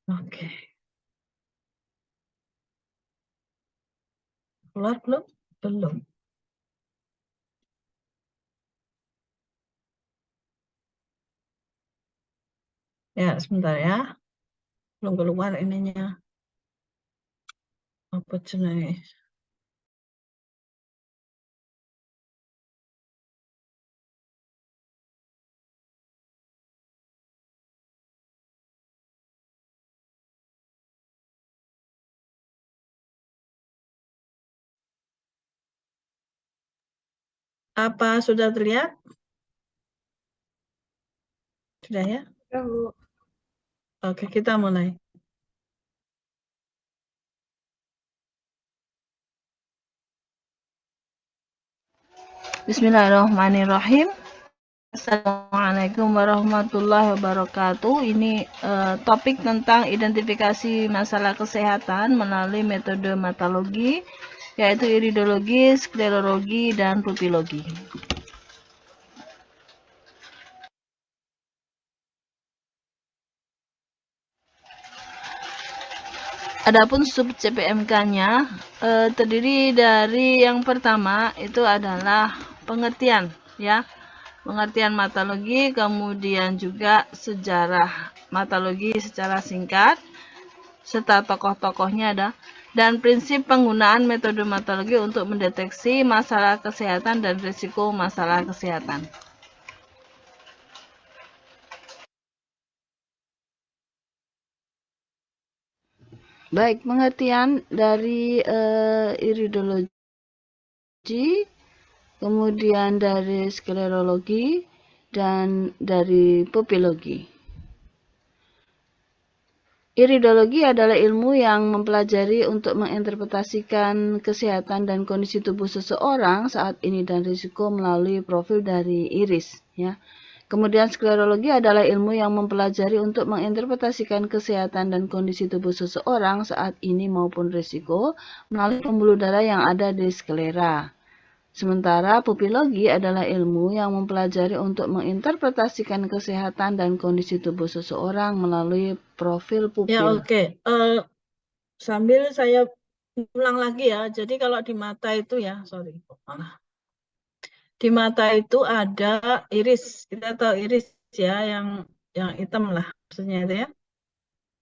Oke. Keluar belum? Belum. Ya, sebentar ya. Belum keluar ininya. Apa jenis? Apa sudah terlihat? Sudah ya? Ya, Bu. Oke, kita mulai. Bismillahirrahmanirrahim. Assalamualaikum warahmatullahi wabarakatuh. Ini topik tentang identifikasi masalah kesehatan melalui metode matologi, yaitu iridologi, sklerologi, dan pupilologi. Adapun sub CPMK-nya terdiri dari yang pertama itu adalah pengertian, ya. Pengertian matologi, kemudian juga sejarah matologi secara singkat, serta tokoh-tokohnya ada, dan prinsip penggunaan metode matologi untuk mendeteksi masalah kesehatan dan risiko masalah kesehatan. Baik, pengertian dari iridologi, kemudian dari sklerologi, dan dari pupilologi. Iridologi adalah ilmu yang mempelajari untuk menginterpretasikan kesehatan dan kondisi tubuh seseorang saat ini dan risiko melalui profil dari iris, ya. Kemudian sklerologi adalah ilmu yang mempelajari untuk menginterpretasikan kesehatan dan kondisi tubuh seseorang saat ini maupun risiko melalui pembuluh darah yang ada di sklera. Sementara pupilologi adalah ilmu yang mempelajari untuk menginterpretasikan kesehatan dan kondisi tubuh seseorang melalui profil pupil. Ya, oke. Sambil saya ulang lagi ya. Jadi kalau di mata itu ya, sorry. Di mata itu ada iris. Kita tahu iris ya, yang hitam lah maksudnya itu ya.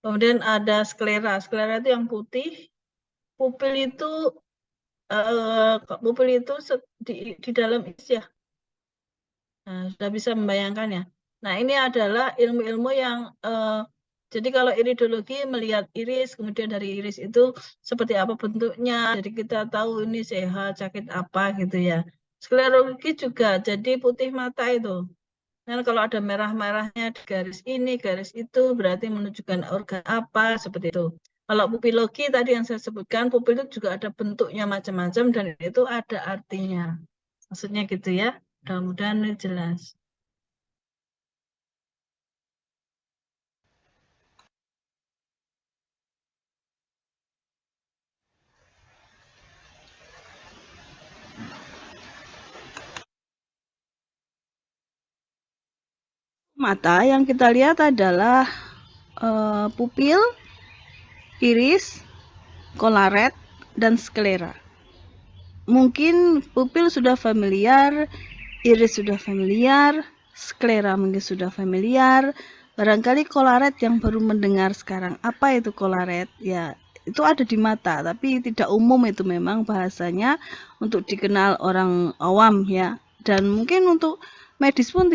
Kemudian ada sklera. Sklera itu yang putih. Pupil itu di dalam iris ya. Nah, sudah bisa membayangkan ya. Nah, ini adalah ilmu-ilmu yang jadi kalau iridologi melihat iris, kemudian dari iris itu seperti apa bentuknya, jadi kita tahu ini sehat, sakit apa gitu ya. Sklerologi juga, jadi putih mata itu. Dan kalau ada merah-merahnya di garis ini, garis itu, berarti menunjukkan organ apa, seperti itu. Kalau pupilologi tadi yang saya sebutkan, pupil itu juga ada bentuknya macam-macam dan itu ada artinya. Maksudnya gitu ya. Mudah-mudahan ini jelas. Mata yang kita lihat adalah pupil, iris, kolaret, dan sklera. Mungkin pupil sudah familiar, iris sudah familiar, sklera mungkin sudah familiar, barangkali kolaret yang baru mendengar sekarang. Apa itu kolaret? Ya, itu ada di mata, tapi tidak umum itu memang bahasanya untuk dikenal orang awam ya. Dan mungkin untuk medis pun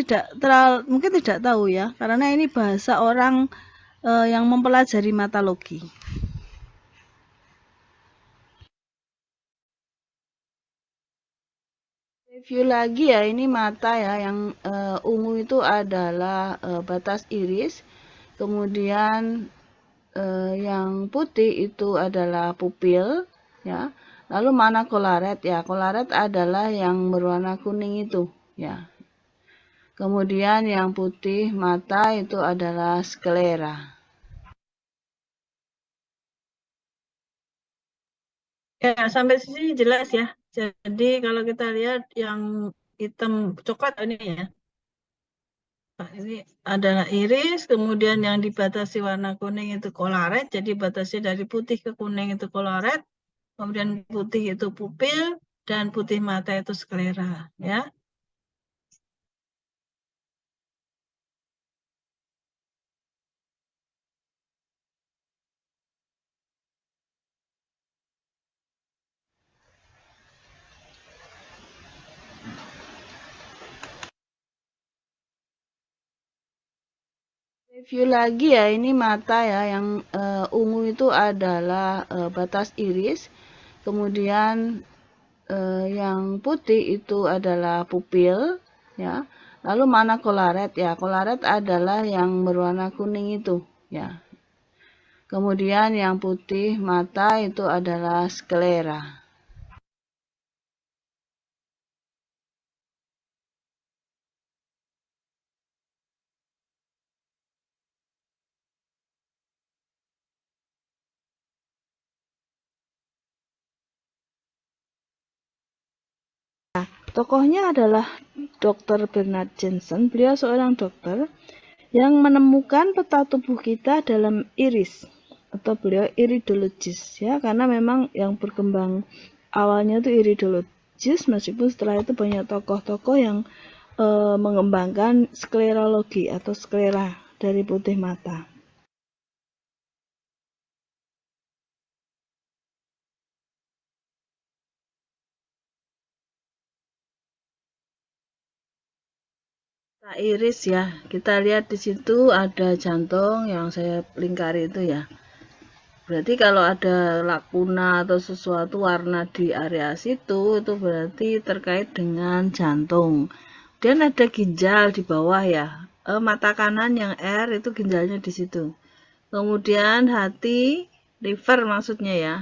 mungkin tidak tahu ya, karena ini bahasa orang yang mempelajari matologi. Review lagi ya, ini mata ya, yang ungu itu adalah batas iris, kemudian yang putih itu adalah pupil, ya. Lalu mana kolaret ya? Kolaret adalah yang berwarna kuning itu, ya. Kemudian yang putih mata itu adalah sklera. Ya, sampai sini jelas ya. Jadi kalau kita lihat yang hitam coklat ini ya. Nah, ini adalah iris, kemudian yang dibatasi warna kuning itu kolaret, jadi batasi dari putih ke kuning itu kolaret, kemudian putih itu pupil, dan putih mata itu sklera, ya. Review lagi ya, ini mata ya, yang ungu itu adalah batas iris, kemudian yang putih itu adalah pupil, ya. Lalu mana kolaret ya? Kolaret adalah yang berwarna kuning itu, ya. Kemudian yang putih mata itu adalah sklera. Tokohnya adalah Dr. Bernard Jensen. Beliau seorang dokter yang menemukan peta tubuh kita dalam iris, atau beliau iridologis ya, karena memang yang berkembang awalnya itu iridologis, meskipun setelah itu banyak tokoh-tokoh yang mengembangkan sklerologi atau sklera dari putih mata. Nah, iris ya, kita lihat di situ ada jantung yang saya lingkari itu ya. Berarti kalau ada lakuna atau sesuatu warna di area situ, itu berarti terkait dengan jantung. Dan ada ginjal di bawah ya. Mata kanan yang R itu ginjalnya di situ. Kemudian hati, liver maksudnya ya.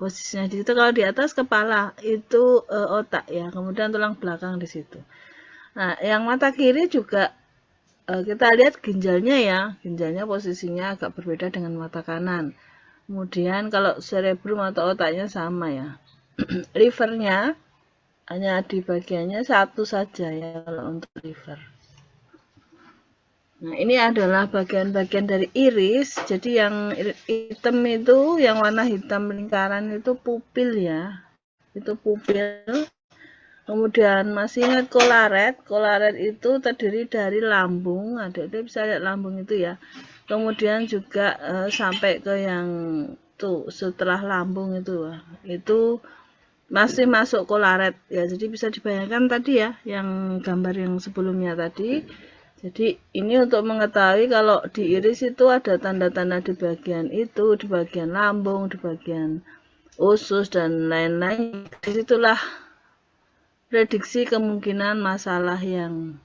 Posisinya di situ. Kalau di atas kepala itu otak ya. Kemudian tulang belakang di situ. Nah, yang mata kiri juga kita lihat ginjalnya ya. Ginjalnya posisinya agak berbeda dengan mata kanan. Kemudian kalau cerebrum atau otaknya sama ya. Livernya hanya di bagiannya satu saja ya kalau untuk liver. Nah, ini adalah bagian-bagian dari iris. Jadi yang hitam itu, yang warna hitam lingkaran itu pupil ya. Itu pupil. Kemudian masih ingat kolaret? Kolaret itu terdiri dari lambung. Adik-adik bisa lihat lambung itu ya. Kemudian juga sampai ke yang tuh setelah lambung itu masih masuk kolaret ya. Jadi bisa dibayangkan tadi ya, yang gambar yang sebelumnya tadi. Jadi ini untuk mengetahui kalau di iris itu ada tanda-tanda di bagian itu, di bagian lambung, di bagian usus dan lain-lain. Disitulah prediksi kemungkinan masalah yang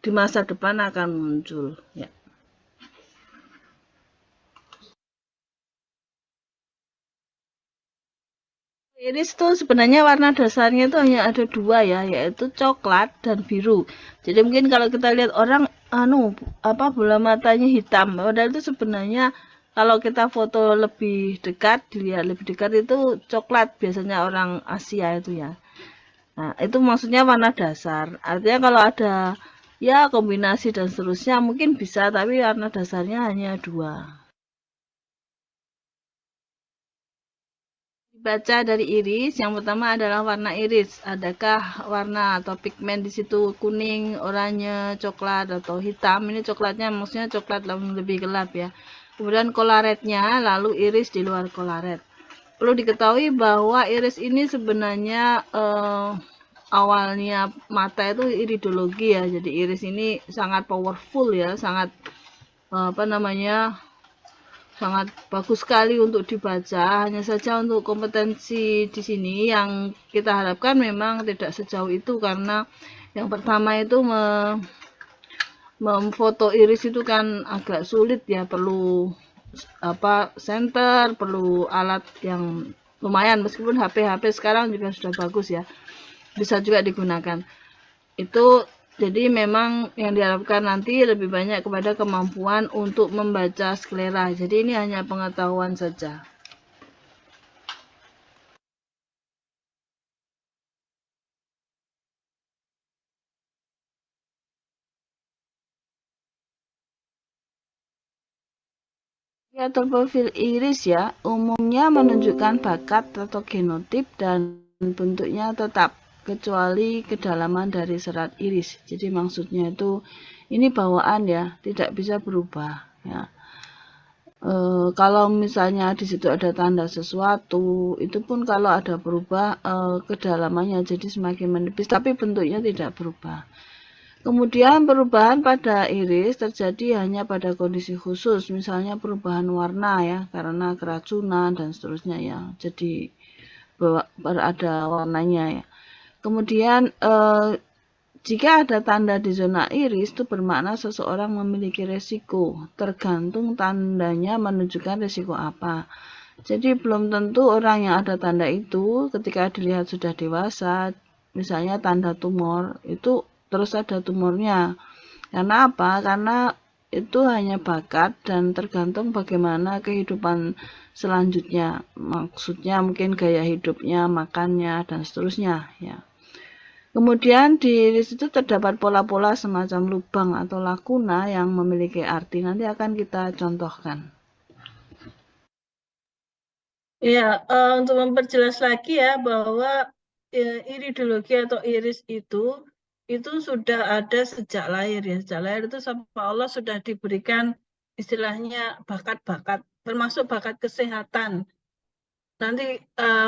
di masa depan akan muncul ya. Iris tuh sebenarnya warna dasarnya itu hanya ada dua ya, yaitu coklat dan biru. Jadi mungkin kalau kita lihat orang, bola matanya hitam, padahal itu sebenarnya kalau kita foto lebih dekat, dilihat lebih dekat itu coklat biasanya orang Asia itu ya. Nah, itu maksudnya warna dasar. Artinya kalau ada ya kombinasi dan seterusnya mungkin bisa, tapi warna dasarnya hanya dua. Baca dari iris, yang pertama adalah warna iris. Adakah warna atau pigmen di situ kuning, oranye, coklat atau hitam? Ini coklatnya maksudnya coklat lebih gelap ya. Kemudian kolaretnya, lalu iris di luar kolaret. Perlu diketahui bahwa iris ini sebenarnya awalnya mata itu iridologi ya. Jadi iris ini sangat powerful ya, sangat sangat bagus sekali untuk dibaca. Hanya saja untuk kompetensi di sini yang kita harapkan memang tidak sejauh itu, karena yang pertama itu memfoto iris itu kan agak sulit ya, perlu senter, perlu alat yang lumayan, meskipun HP sekarang juga sudah bagus ya, bisa juga digunakan. Itu jadi memang yang diharapkan nanti lebih banyak kepada kemampuan untuk membaca sklera. Jadi ini hanya pengetahuan saja. Atau profil iris ya, umumnya menunjukkan bakat atau genotip dan bentuknya tetap, kecuali kedalaman dari serat iris. Jadi maksudnya itu ini bawaan ya, tidak bisa berubah ya. Kalau misalnya di situ ada tanda sesuatu, itu pun kalau ada berubah kedalamannya jadi semakin menipis, tapi bentuknya tidak berubah. Kemudian perubahan pada iris terjadi hanya pada kondisi khusus, misalnya perubahan warna ya, karena keracunan dan seterusnya ya. Jadi berada warnanya ya. Kemudian jika ada tanda di zona iris itu bermakna seseorang memiliki resiko, tergantung tandanya menunjukkan resiko apa. Jadi belum tentu orang yang ada tanda itu ketika dilihat sudah dewasa, misalnya tanda tumor, itu terus ada tumornya. Karena apa? Karena itu hanya bakat dan tergantung bagaimana kehidupan selanjutnya. Maksudnya mungkin gaya hidupnya, makannya, dan seterusnya ya. Kemudian di situ terdapat pola-pola semacam lubang atau lakuna yang memiliki arti. Nanti akan kita contohkan. Ya, untuk memperjelas lagi ya bahwa iridologi atau iris itu sudah ada sejak lahir ya. Sejak lahir itu sama Allah sudah diberikan istilahnya bakat-bakat, termasuk bakat kesehatan. Nanti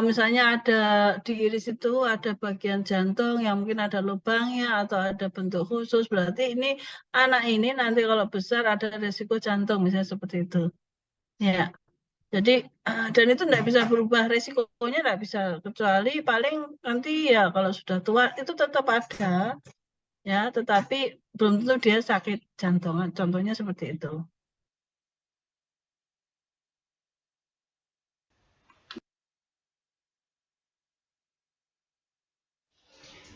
misalnya ada di iris itu ada bagian jantung yang mungkin ada lubangnya atau ada bentuk khusus, berarti ini anak ini nanti kalau besar ada resiko jantung misalnya seperti itu. Ya. Jadi dan itu tidak bisa berubah, resikonya tidak bisa, kecuali paling nanti ya kalau sudah tua itu tetap ada ya, tetapi belum tentu dia sakit jantung, contohnya seperti itu.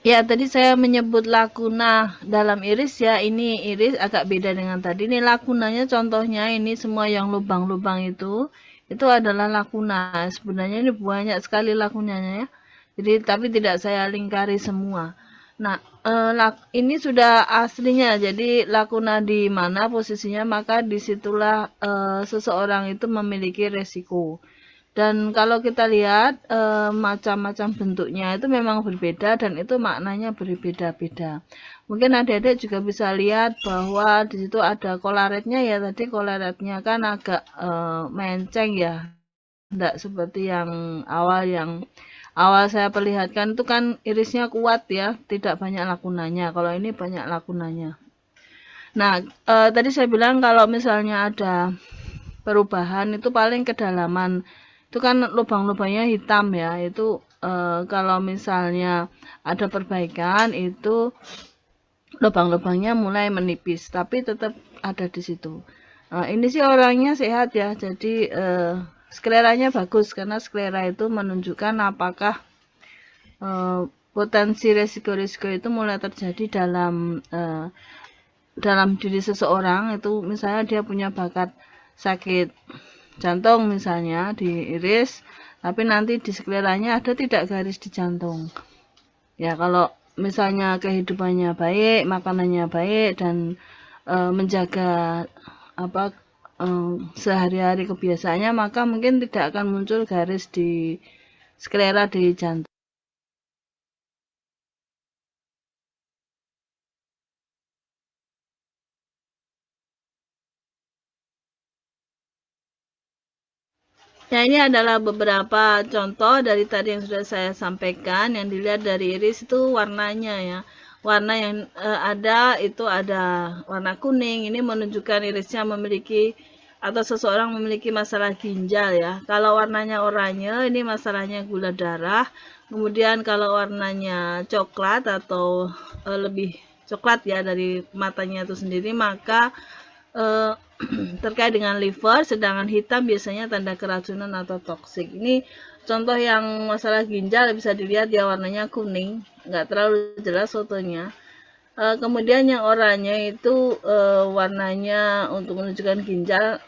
Ya, tadi saya menyebut lakuna dalam iris ya, ini iris agak beda dengan tadi. Ini lakunanya contohnya ini semua yang lubang-lubang itu adalah lakuna. Sebenarnya ini banyak sekali lakunanya ya. Jadi tapi tidak saya lingkari semua. Nah, ini sudah aslinya. Jadi lakuna di mana posisinya, maka disitulah seseorang itu memiliki resiko. Dan kalau kita lihat macam-macam bentuknya itu memang berbeda dan itu maknanya berbeda-beda. Mungkin adik-adik juga bisa lihat bahwa di situ ada kolaretnya ya. Tadi kolaretnya kan agak menceng ya. Tidak seperti yang awal saya perlihatkan itu kan irisnya kuat ya, tidak banyak lakunanya. Kalau ini banyak lakunanya. Nah, tadi saya bilang kalau misalnya ada perubahan itu paling kedalaman. Itu kan lubang-lubangnya hitam ya. Itu kalau misalnya ada perbaikan itu lubang-lubangnya mulai menipis, tapi tetap ada di situ. Ini sih orangnya sehat ya. Jadi skleranya bagus karena sklera itu menunjukkan apakah potensi resiko-resiko itu mulai terjadi dalam diri seseorang. Itu misalnya dia punya bakat sakit jantung misalnya di iris, tapi nanti di skleranya ada tidak garis di jantung. Ya kalau misalnya kehidupannya baik, makanannya baik dan menjaga sehari-hari kebiasaannya, maka mungkin tidak akan muncul garis di sklera di jantung. Ya, ini adalah beberapa contoh dari tadi yang sudah saya sampaikan. Yang dilihat dari iris itu warnanya ya. Warna yang ada itu ada warna kuning. Ini menunjukkan irisnya memiliki atau seseorang memiliki masalah ginjal ya. Kalau warnanya oranye, ini masalahnya gula darah. Kemudian kalau warnanya coklat atau lebih coklat ya dari matanya itu sendiri, maka terkait dengan liver, sedangkan hitam biasanya tanda keracunan atau toksik. Ini contoh yang masalah ginjal bisa dilihat ya warnanya kuning, nggak terlalu jelas fotonya. Kemudian yang oranye itu warnanya untuk menunjukkan ginjal,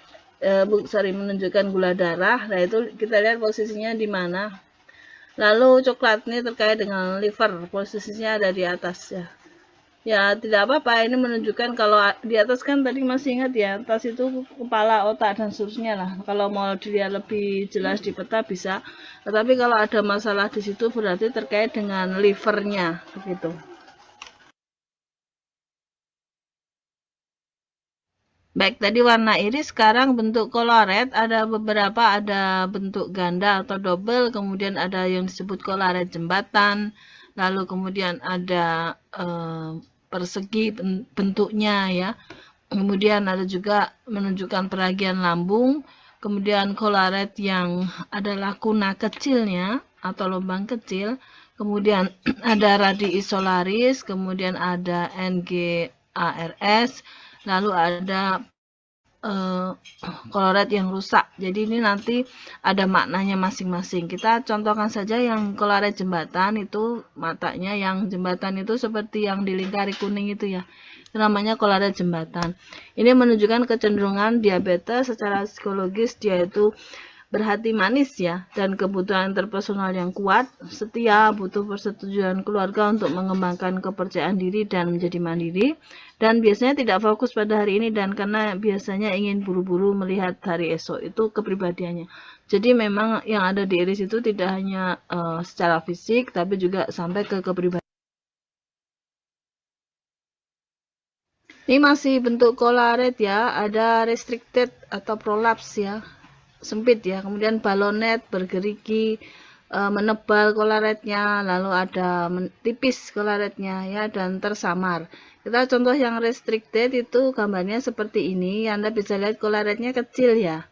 menunjukkan gula darah. Nah itu kita lihat posisinya di mana. Lalu coklat ini terkait dengan liver, posisinya ada di atas ya. Ya, tidak apa-apa. Ini menunjukkan kalau di atas kan tadi masih ingat ya, atas itu kepala, otak, dan seterusnya lah. Kalau mau dilihat lebih jelas di peta bisa. Tetapi kalau ada masalah di situ berarti terkait dengan livernya, begitu. Baik, tadi warna iris, sekarang bentuk colored, ada beberapa, ada bentuk ganda atau double, kemudian ada yang disebut colored jembatan, lalu kemudian ada persegi bentuknya ya. Kemudian ada juga menunjukkan peragian lambung, kemudian colored yang ada lakuna kecilnya atau lubang kecil, kemudian ada radii solaris, kemudian ada NGARS, lalu ada colored yang rusak. Jadi ini nanti ada maknanya masing-masing. Kita contohkan saja yang colored jembatan itu matanya, yang jembatan itu seperti yang dilingkari kuning itu ya. Itu namanya colored jembatan. Ini menunjukkan kecenderungan diabetes secara psikologis, dia itu berhati manis ya, dan kebutuhan interpersonal yang kuat, setia, butuh persetujuan keluarga untuk mengembangkan kepercayaan diri dan menjadi mandiri, dan biasanya tidak fokus pada hari ini dan karena biasanya ingin buru-buru melihat hari esok. Itu kepribadiannya. Jadi memang yang ada di iris itu tidak hanya secara fisik, tapi juga sampai ke kepribadian. Ini masih bentuk colored ya, ada restricted atau prolapse ya, sempit ya, kemudian balonet, bergerigi, menebal colorednya, lalu ada tipis colorednya ya, dan tersamar. Kita contoh yang restricted itu gambarnya seperti ini, Anda bisa lihat colorednya kecil ya,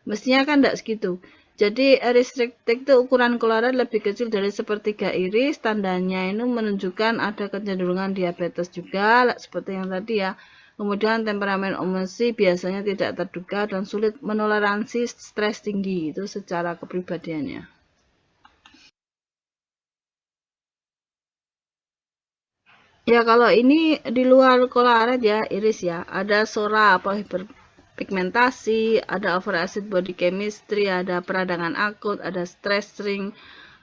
mestinya kan tidak segitu. Jadi restricted itu ukuran colored lebih kecil dari sepertiga iris, tandanya ini menunjukkan ada kecenderungan diabetes juga, seperti yang tadi ya. Kemudian temperamen emosi biasanya tidak terduga dan sulit menoleransi stres tinggi, itu secara kepribadiannya. Ya kalau ini di luar colored ya, iris ya, ada sora apa hiperpigmentasi, ada overacid body chemistry, ada peradangan akut, ada stress ring,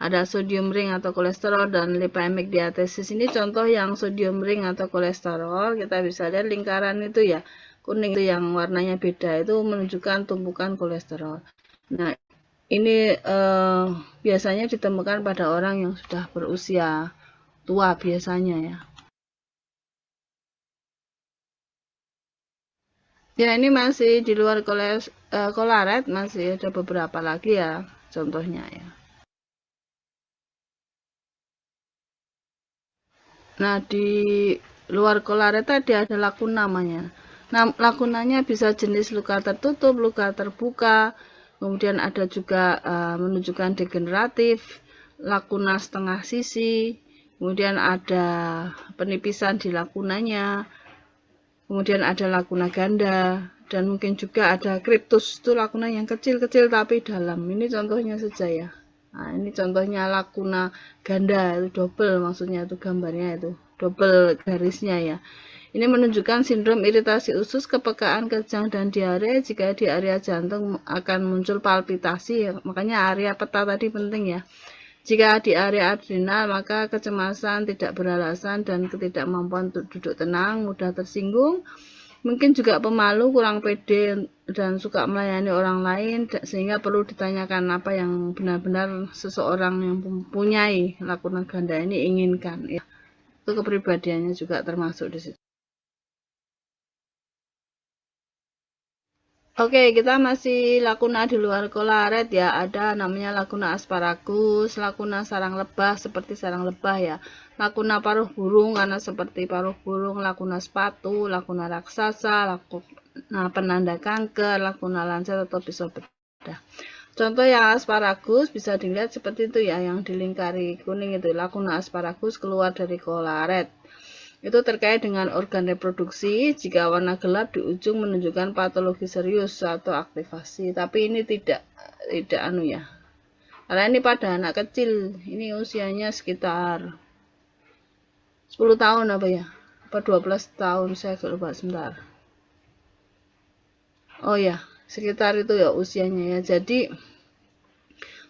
ada sodium ring atau kolesterol, dan lipemic diathesis. Ini contoh yang sodium ring atau kolesterol. Kita bisa lihat lingkaran itu ya, kuning itu yang warnanya beda, itu menunjukkan tumpukan kolesterol. Nah, ini biasanya ditemukan pada orang yang sudah berusia tua biasanya ya. Ya, ini masih di luar colored, masih ada beberapa lagi ya contohnya ya. Nah, di luar colored tadi ada lakuna namanya. Nah, lakunanya bisa jenis luka tertutup, luka terbuka, kemudian ada juga menunjukkan degeneratif, lakuna setengah sisi, kemudian ada penipisan di lakunanya, kemudian ada lakuna ganda, dan mungkin juga ada kriptus, itu lakuna yang kecil-kecil tapi dalam. Ini contohnya saja ya. Nah, ini contohnya lakuna ganda, itu double maksudnya, itu gambarnya itu double garisnya ya. Ini menunjukkan sindrom iritasi usus, kepekaan kejang, dan diare. Jika di area jantung akan muncul palpitasi, makanya area peta tadi penting ya. Jika di area adrenal, maka kecemasan, tidak beralasan, dan ketidakmampuan untuk duduk tenang, mudah tersinggung, mungkin juga pemalu, kurang pede, dan suka melayani orang lain, sehingga perlu ditanyakan apa yang benar-benar seseorang yang mempunyai lakuna ganda ini inginkan. Ya. Itu kepribadiannya juga termasuk di situ. Oke, kita masih lakuna di luar colored ya. Ada namanya lakuna asparagus, lakuna sarang lebah seperti sarang lebah ya. Lakuna paruh burung karena seperti paruh burung, lakuna sepatu, lakuna raksasa, lakuna penanda kanker, lakuna lancet atau pisau bedah. Contoh yang asparagus bisa dilihat seperti itu ya, yang dilingkari kuning itu. Lakuna asparagus keluar dari colored. Itu terkait dengan organ reproduksi. Jika warna gelap di ujung menunjukkan patologi serius atau aktivasi, tapi ini tidak anu ya. Karena ini pada anak kecil, ini usianya sekitar 10 tahun apa ya? Apa 12 tahun, saya lupa sebentar. Oh ya, sekitar itu ya usianya ya. Jadi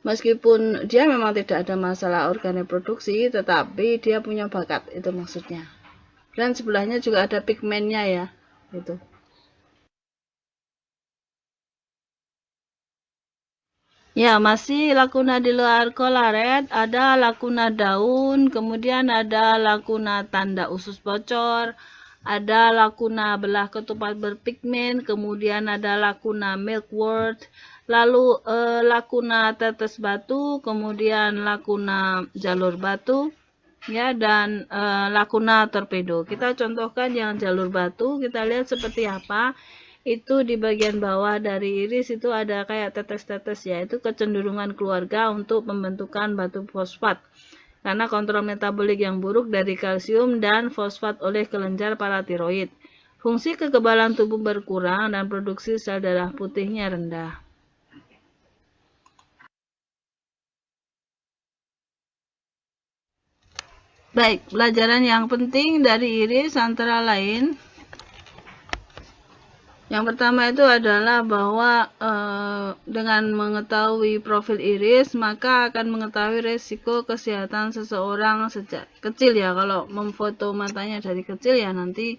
meskipun dia memang tidak ada masalah organ reproduksi, tetapi dia punya bakat, itu maksudnya. Dan sebelahnya juga ada pigmennya ya, itu. Ya, masih lakuna di luar kolaret, ada lakuna daun, kemudian ada lakuna tanda usus bocor, ada lakuna belah ketupat berpigmen, kemudian ada lakuna milkwort, lalu lakuna tetes batu, kemudian lakuna jalur batu, ya, dan lakuna torpedo. Kita contohkan yang jalur batu, kita lihat seperti apa. Itu di bagian bawah dari iris itu ada kayak tetes-tetes ya, itu kecenderungan keluarga untuk pembentukan batu fosfat karena kontrol metabolik yang buruk dari kalsium dan fosfat oleh kelenjar paratiroid. Fungsi kekebalan tubuh berkurang dan produksi sel darah putihnya rendah. Baik, pelajaran yang penting dari iris antara lain, yang pertama itu adalah bahwa dengan mengetahui profil iris, maka akan mengetahui resiko kesehatan seseorang sejak kecil ya. Kalau memfoto matanya dari kecil ya nanti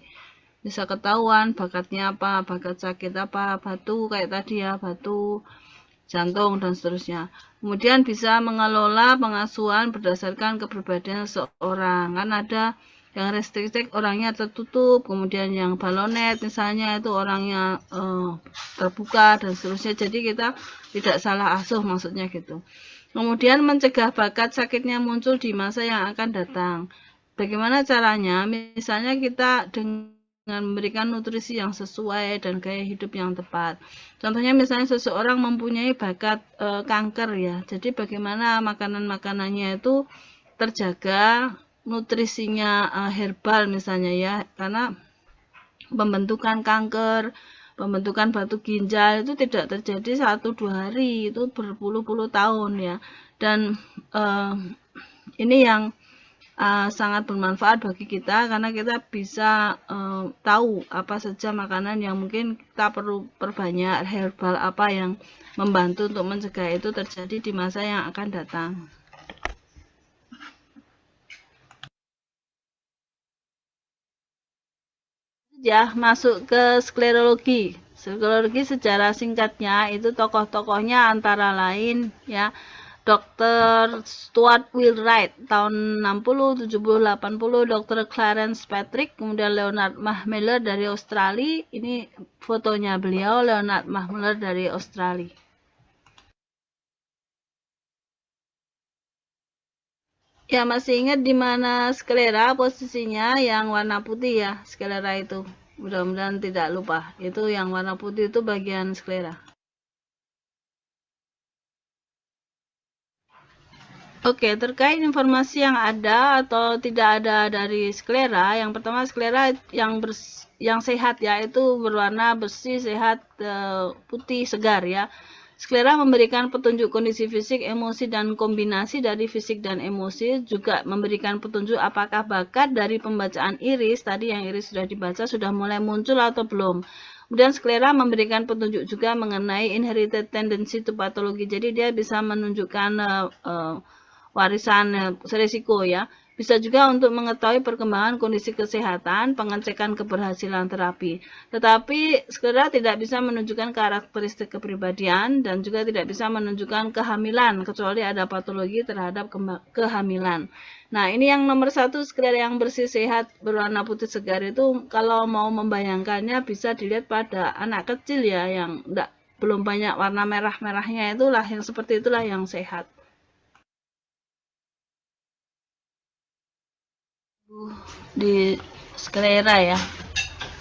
bisa ketahuan bakatnya apa, bakat sakit apa, batu kayak tadi ya, batu, jantung, dan seterusnya. Kemudian bisa mengelola pengasuhan berdasarkan kepribadian seseorang. Kan ada yang restricted orangnya tertutup, kemudian yang balonet misalnya itu orangnya terbuka dan seterusnya. Jadi kita tidak salah asuh maksudnya gitu. Kemudian mencegah bakat sakitnya muncul di masa yang akan datang. Bagaimana caranya? Misalnya kita dengan memberikan nutrisi yang sesuai dan gaya hidup yang tepat. Contohnya misalnya seseorang mempunyai bakat kanker ya. Jadi bagaimana makanan-makanannya itu terjaga, nutrisinya herbal misalnya ya, karena pembentukan kanker, pembentukan batu ginjal itu tidak terjadi 1-2 hari, itu berpuluh-puluh tahun ya. Dan ini yang sangat bermanfaat bagi kita karena kita bisa tahu apa saja makanan yang mungkin kita perlu perbanyak, herbal apa yang membantu untuk mencegah itu terjadi di masa yang akan datang. Ya, masuk ke sklerologi. Sklerologi secara singkatnya itu tokoh-tokohnya antara lain ya Dr. Stuart Wheelwright tahun 60, 70, 80, Dr. Clarence Patrick, kemudian Leonard Mahmiller dari Australia. Ini fotonya beliau, Leonard Mahmiller dari Australia. Ya, masih ingat di mana sklera posisinya yang warna putih ya, sklera itu. Mudah-mudahan tidak lupa. Itu yang warna putih itu bagian sklera. Oke, terkait informasi yang ada atau tidak ada dari sklera, yang pertama sklera yang sehat ya, itu berwarna bersih, sehat, putih, segar ya. Sklera memberikan petunjuk kondisi fisik, emosi, dan kombinasi dari fisik dan emosi, juga memberikan petunjuk apakah bakat dari pembacaan iris, tadi yang iris sudah dibaca, sudah mulai muncul atau belum. Kemudian sklera memberikan petunjuk juga mengenai inherited tendency to pathology, jadi dia bisa menunjukkan warisan risiko ya. Bisa juga untuk mengetahui perkembangan kondisi kesehatan, pengecekan keberhasilan terapi. Tetapi sklera tidak bisa menunjukkan karakteristik kepribadian dan juga tidak bisa menunjukkan kehamilan, kecuali ada patologi terhadap kehamilan. Nah, ini yang nomor 1, sklera yang bersih sehat berwarna putih segar itu kalau mau membayangkannya bisa dilihat pada anak kecil ya, yang belum banyak warna merah-merahnya, itulah yang seperti itulah yang sehat. Di sklera ya,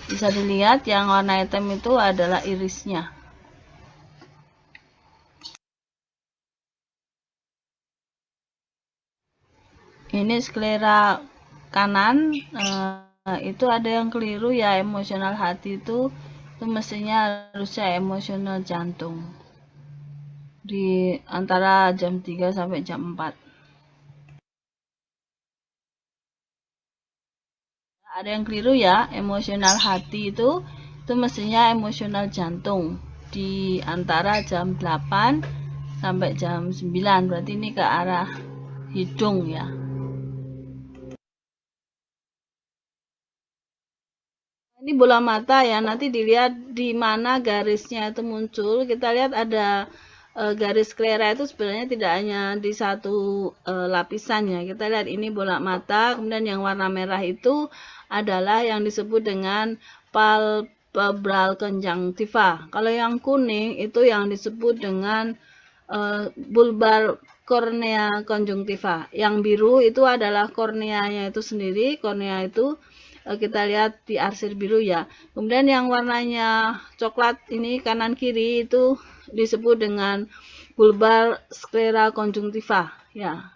bisa dilihat yang warna hitam itu adalah irisnya. Ini sklera kanan, itu ada yang keliru ya, emosional hati itu mestinya harusnya emosional jantung di antara jam 3 sampai jam 4. Ada yang keliru ya, emosional hati itu mestinya emosional jantung di antara jam 8 sampai jam 9, berarti ini ke arah hidung ya. Ini bola mata ya, nanti dilihat di mana garisnya itu muncul. Kita lihat ada garis sklera itu sebenarnya tidak hanya di satu lapisan ya. Kita lihat ini bola mata, kemudian yang warna merah itu adalah yang disebut dengan palpebral conjunctiva. Kalau yang kuning itu yang disebut dengan bulbar kornea conjunctiva. Yang biru itu adalah korneanya itu sendiri. Kornea itu kita lihat di arsir biru ya. Kemudian yang warnanya coklat ini kanan kiri itu disebut dengan bulbar sclera conjunctiva ya.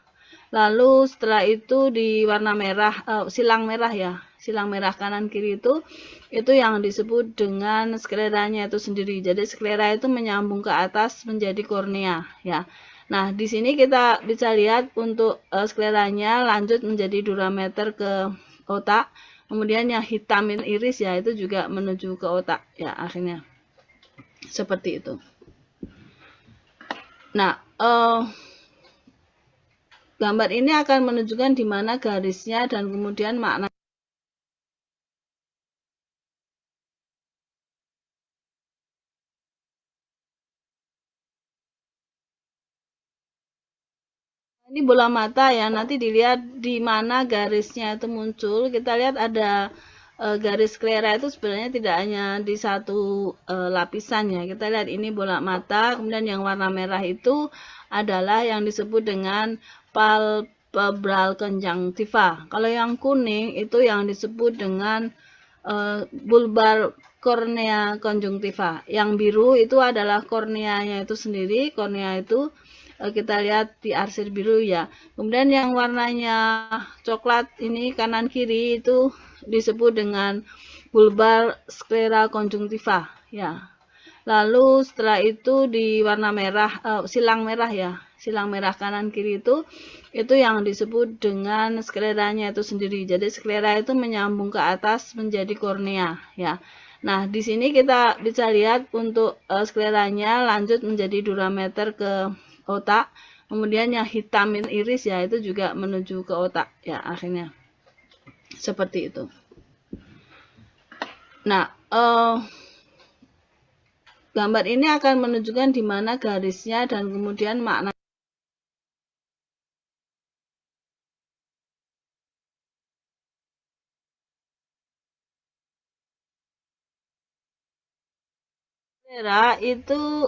Lalu setelah itu di warna merah, silang merah ya, silang merah kanan kiri itu yang disebut dengan skleranya itu sendiri. Jadi sklera itu menyambung ke atas menjadi kornea ya. Nah, di sini kita bisa lihat untuk skleranya lanjut menjadi durameter ke otak. Kemudian yang hitamin iris ya itu juga menuju ke otak ya akhirnya. Seperti itu. Nah, gambar ini akan menunjukkan di mana garisnya dan kemudian makna. Ini bola mata ya, nanti dilihat di mana garisnya itu muncul. Kita lihat ada garis sklera itu sebenarnya tidak hanya di satu lapisan ya. Kita lihat ini bola mata, kemudian yang warna merah itu adalah yang disebut dengan palpebral conjunctiva. Kalau yang kuning itu yang disebut dengan bulbar kornea conjunctiva. Yang biru itu adalah korneanya itu sendiri. Kornea itu kita lihat di arsir biru ya. Kemudian yang warnanya coklat ini kanan kiri itu disebut dengan bulbar sclera conjunctiva ya. Lalu setelah itu di warna merah, silang merah ya, silang merah kanan kiri itu yang disebut dengan skleranya itu sendiri. Jadi sklera itu menyambung ke atas menjadi kornea ya. Nah, di sini kita bisa lihat untuk skleranya lanjut menjadi durameter ke otak. Kemudian yang hitamin iris ya itu juga menuju ke otak ya akhirnya. Seperti itu. Nah, gambar ini akan menunjukkan di mana garisnya dan kemudian makna. Itu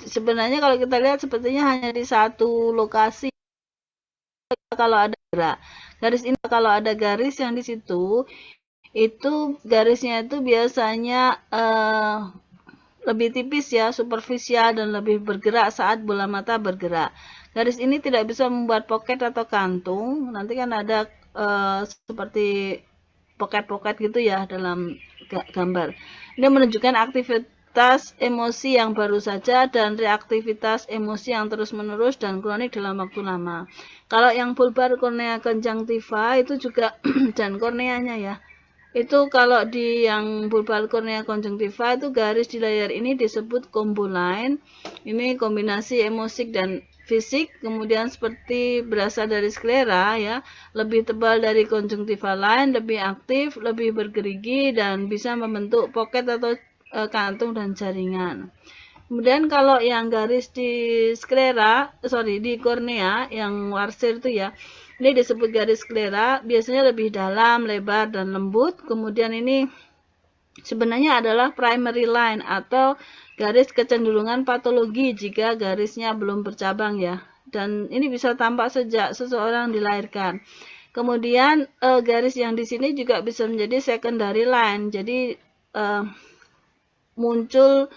sebenarnya kalau kita lihat sepertinya hanya di satu lokasi. Kalau ada garis ini, kalau ada garis yang di situ, itu garisnya itu biasanya lebih tipis ya, superficial dan lebih bergerak saat bola mata bergerak. Garis ini tidak bisa membuat pocket atau kantung. Nanti kan ada seperti pocket-pocket gitu ya dalam gambar. Ini menunjukkan aktivitas emosi yang baru saja dan reaktivitas emosi yang terus-menerus dan kronik dalam waktu lama. Kalau yang bulbar kornea conjunctiva itu juga dan korneanya ya. Itu kalau di yang bulbar kornea conjunctiva itu garis di layar ini disebut combo line. Ini kombinasi emosik dan fisik, kemudian seperti berasal dari sklera ya, lebih tebal dari conjunctiva line, lebih aktif, lebih bergerigi dan bisa membentuk pocket atau kantung dan jaringan. Kemudian kalau yang garis di sklera, di kornea yang warsir itu ya, ini disebut garis sklera, biasanya lebih dalam, lebar, dan lembut. Kemudian ini sebenarnya adalah primary line atau garis kecenderungan patologi jika garisnya belum bercabang ya. Dan ini bisa tampak sejak seseorang dilahirkan. Kemudian garis yang di sini juga bisa menjadi secondary line. Jadi muncul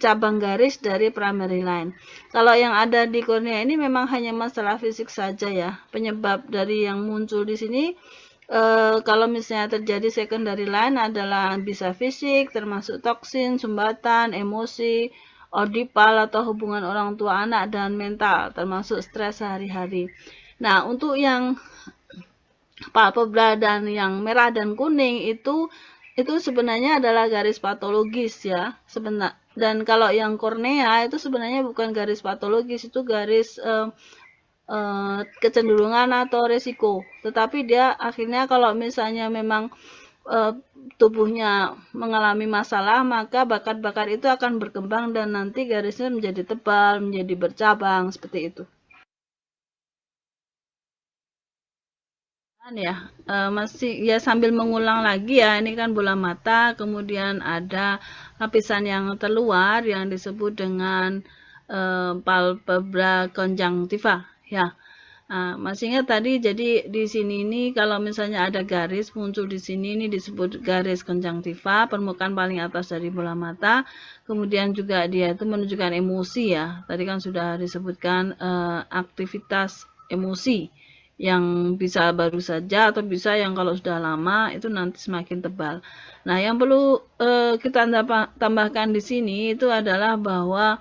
cabang garis dari primary line. Kalau yang ada di kornea ini memang hanya masalah fisik saja ya. Penyebab dari yang muncul di sini kalau misalnya terjadi secondary line adalah bisa fisik, termasuk toksin, sumbatan, emosi, audipal atau hubungan orang tua anak, dan mental, termasuk stres sehari-hari. Nah, untuk yang palpebra dan yang merah dan kuning itu sebenarnya adalah garis patologis ya, dan kalau yang kornea itu sebenarnya bukan garis patologis, itu garis kecenderungan atau resiko. Tetapi dia akhirnya kalau misalnya memang tubuhnya mengalami masalah, maka bakat-bakat itu akan berkembang dan nanti garisnya menjadi tebal, menjadi bercabang, seperti itu. Ya, masih ya sambil mengulang lagi ya, ini kan bola mata, kemudian ada lapisan yang terluar yang disebut dengan palpebra conjunctiva, ya. Masih ingat tadi, jadi di sini ini kalau misalnya ada garis muncul di sini, ini disebut garis konjungtiva, permukaan paling atas dari bola mata. Kemudian juga dia itu menunjukkan emosi ya. Tadi kan sudah disebutkan aktivitas emosi yang bisa baru saja atau bisa yang kalau sudah lama itu nanti semakin tebal. Nah, yang perlu kita tambahkan di sini itu adalah bahwa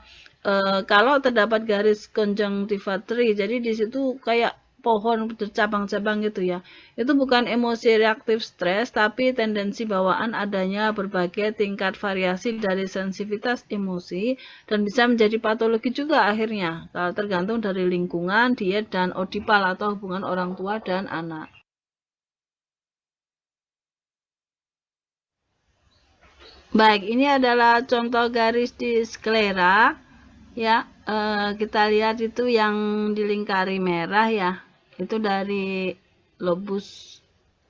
kalau terdapat garis konjungtiva tree, jadi di situ kayak pohon bercabang-cabang gitu ya. Itu bukan emosi reaktif stres, tapi tendensi bawaan adanya berbagai tingkat variasi dari sensitivitas emosi dan bisa menjadi patologi juga akhirnya. Kalau tergantung dari lingkungan, diet, dan odipal atau hubungan orang tua dan anak. Baik, ini adalah contoh garis di sklera. Ya, kita lihat itu yang dilingkari merah ya, itu dari lobus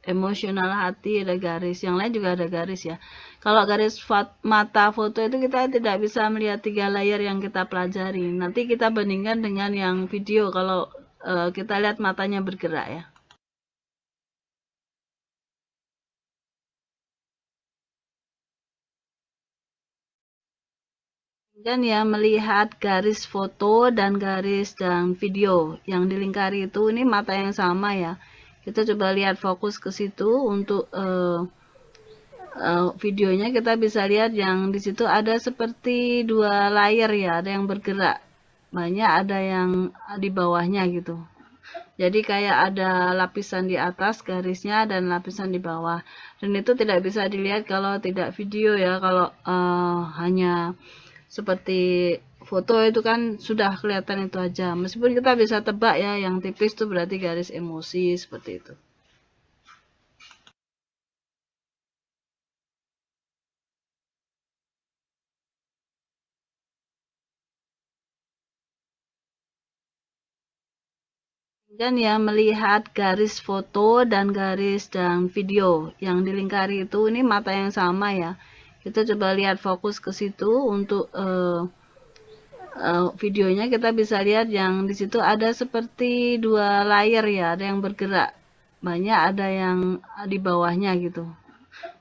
emosional hati ada garis, yang lain juga ada garis ya. Kalau garis mata foto itu kita tidak bisa melihat 3 layer yang kita pelajari. Nanti kita bandingkan dengan yang video kalau kita lihat matanya bergerak ya. Dan ya melihat garis foto dan garis dan video yang dilingkari itu, ini mata yang sama ya. Kita coba lihat fokus ke situ untuk videonya, kita bisa lihat yang di situ ada seperti 2 layer ya, ada yang bergerak. Banyak ada yang di bawahnya gitu. Jadi kayak ada lapisan di atas garisnya dan lapisan di bawah. Dan itu tidak bisa dilihat kalau tidak video ya, kalau hanya seperti foto itu kan sudah kelihatan itu aja. Meskipun kita bisa tebak ya, yang tipis itu berarti garis emosi, seperti itu. Dan ya melihat garis foto dan garis dan video yang dilingkari itu, ini mata yang sama ya. Kita coba lihat fokus ke situ untuk videonya, kita bisa lihat yang di situ ada seperti 2 layer ya, ada yang bergerak. Banyak ada yang di bawahnya gitu.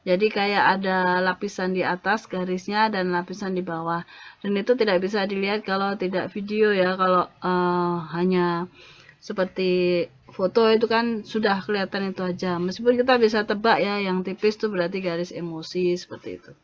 Jadi kayak ada lapisan di atas garisnya dan lapisan di bawah. Dan itu tidak bisa dilihat kalau tidak video ya, kalau hanya seperti foto itu kan sudah kelihatan itu aja. Meskipun kita bisa tebak ya, yang tipis itu berarti garis emosi, seperti itu.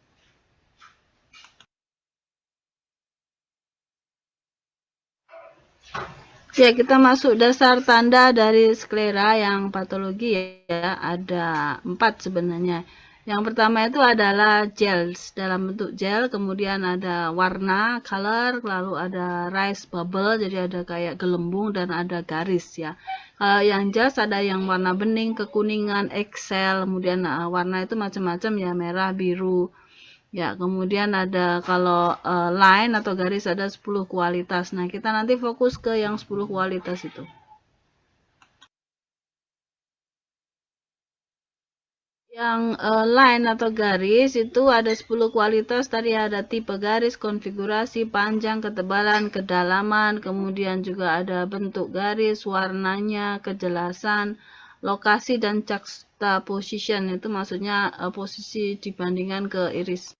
Ya, kita masuk dasar tanda dari sklera yang patologi ya. Ada 4 sebenarnya. Yang pertama itu adalah gels, dalam bentuk gel, kemudian ada warna, color, lalu ada rise bubble, jadi ada kayak gelembung dan ada garis ya. Yang gels ada yang warna bening, kekuningan, excel, kemudian warna itu macam-macam ya, merah, biru. Ya, kemudian ada kalau line atau garis ada 10 kualitas. Nah, kita nanti fokus ke yang 10 kualitas itu. Yang line atau garis itu ada 10 kualitas. Tadi ada tipe garis, konfigurasi, panjang, ketebalan, kedalaman, kemudian juga ada bentuk garis, warnanya, kejelasan, lokasi, dan juxtaposition. Itu maksudnya posisi dibandingkan ke iris.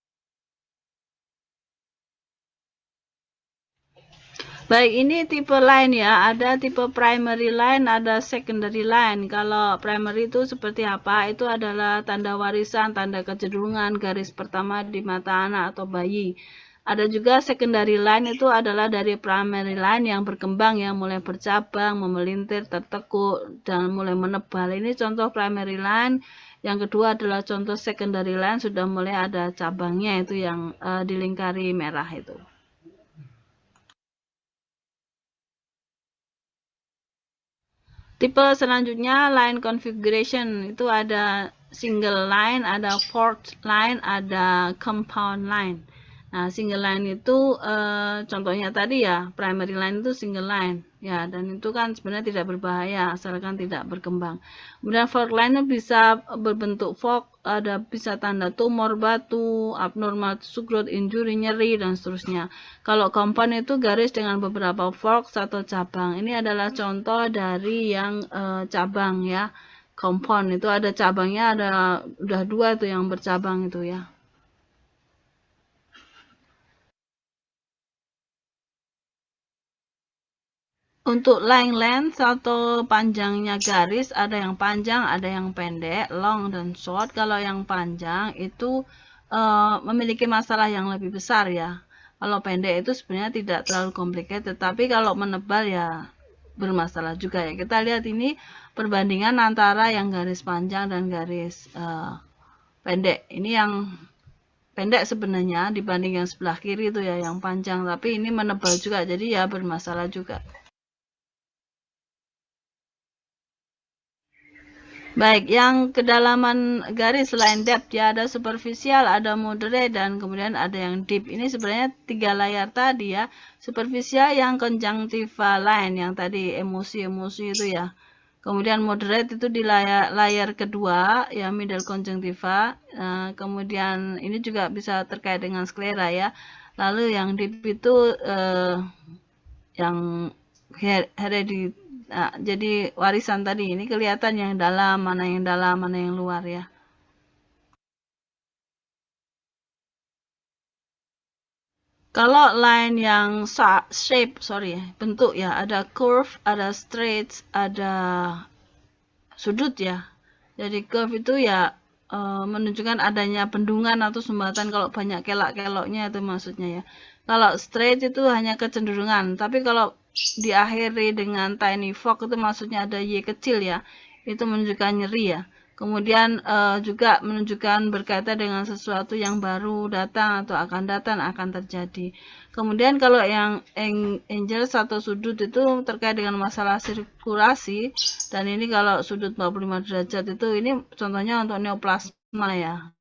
Baik, ini tipe line ya. Ada tipe primary line, ada secondary line. Kalau primary itu seperti apa? Itu adalah tanda warisan, tanda kecenderungan, garis pertama di mata anak atau bayi. Ada juga secondary line, itu adalah dari primary line yang berkembang, yang mulai bercabang, memelintir, tertekuk, dan mulai menebal. Ini contoh primary line. Yang kedua adalah contoh secondary line, sudah mulai ada cabangnya, itu yang dilingkari merah itu. Tipe selanjutnya line configuration, itu ada single line, ada fourth line, ada compound line. Nah, single line itu contohnya tadi ya, primary line itu single line ya, dan itu kan sebenarnya tidak berbahaya asalkan tidak berkembang. Kemudian fourth line itu bisa berbentuk fork, ada bisa tanda tumor, batu, abnormal tissue growth, injury, nyeri, dan seterusnya. Kalau compound itu garis dengan beberapa forks atau cabang. Ini adalah contoh dari yang cabang ya. Compound itu ada cabangnya, ada udah 2 tuh yang bercabang itu ya. Untuk line length atau panjangnya garis, ada yang panjang, ada yang pendek, long dan short. Kalau yang panjang itu memiliki masalah yang lebih besar ya. Kalau pendek itu sebenarnya tidak terlalu complicated, tapi kalau menebal ya bermasalah juga ya. Kita lihat ini perbandingan antara yang garis panjang dan garis pendek. Ini yang pendek sebenarnya dibanding yang sebelah kiri itu ya, yang panjang, tapi ini menebal juga, jadi ya bermasalah juga. Baik, yang kedalaman garis selain depth ya, ada superficial, ada moderate, dan kemudian ada yang deep. Ini sebenarnya 3 layar tadi ya. Superficial yang conjunctiva line, yang tadi emosi-emosi itu ya. Kemudian moderate itu di layar kedua, ya middle conjunctiva. Kemudian ini juga bisa terkait dengan sklera ya. Lalu yang deep itu yang hereditary. Nah, jadi warisan tadi ini kelihatan yang dalam, mana yang luar ya. Kalau line yang bentuk ya, ada curve, ada straight, ada sudut ya. Jadi curve itu ya menunjukkan adanya bendungan atau sumbatan, kalau banyak kelak-keloknya itu maksudnya ya. Kalau straight itu hanya kecenderungan, tapi kalau diakhiri dengan tiny fork itu maksudnya ada Y kecil ya, itu menunjukkan nyeri ya. Kemudian juga menunjukkan berkaitan dengan sesuatu yang baru datang atau akan datang, akan terjadi. Kemudian kalau yang angel atau sudut itu terkait dengan masalah sirkulasi, dan ini kalau sudut 45 derajat itu ini contohnya untuk neoplasma ya,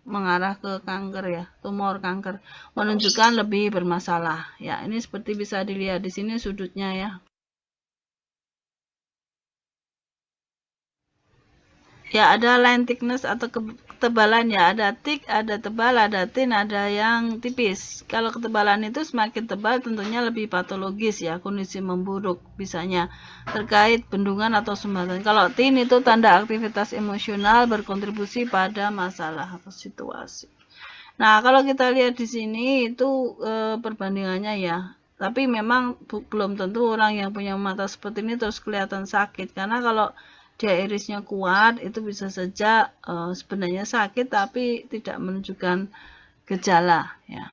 mengarah ke kanker ya, tumor kanker, menunjukkan lebih bermasalah ya. Ini seperti bisa dilihat di sini sudutnya ya. Ya, ada line thickness atau ketebalan ya, ada thick, ada tebal, ada thin, ada yang tipis. Kalau ketebalan itu semakin tebal tentunya lebih patologis ya, kondisi memburuk bisanya terkait bendungan atau sumbatan. Kalau thin itu tanda aktivitas emosional berkontribusi pada masalah atau situasi. Nah, kalau kita lihat di sini itu perbandingannya ya. Tapi memang belum tentu orang yang punya mata seperti ini terus kelihatan sakit, karena kalau dia irisnya kuat itu bisa saja sebenarnya sakit tapi tidak menunjukkan gejala ya.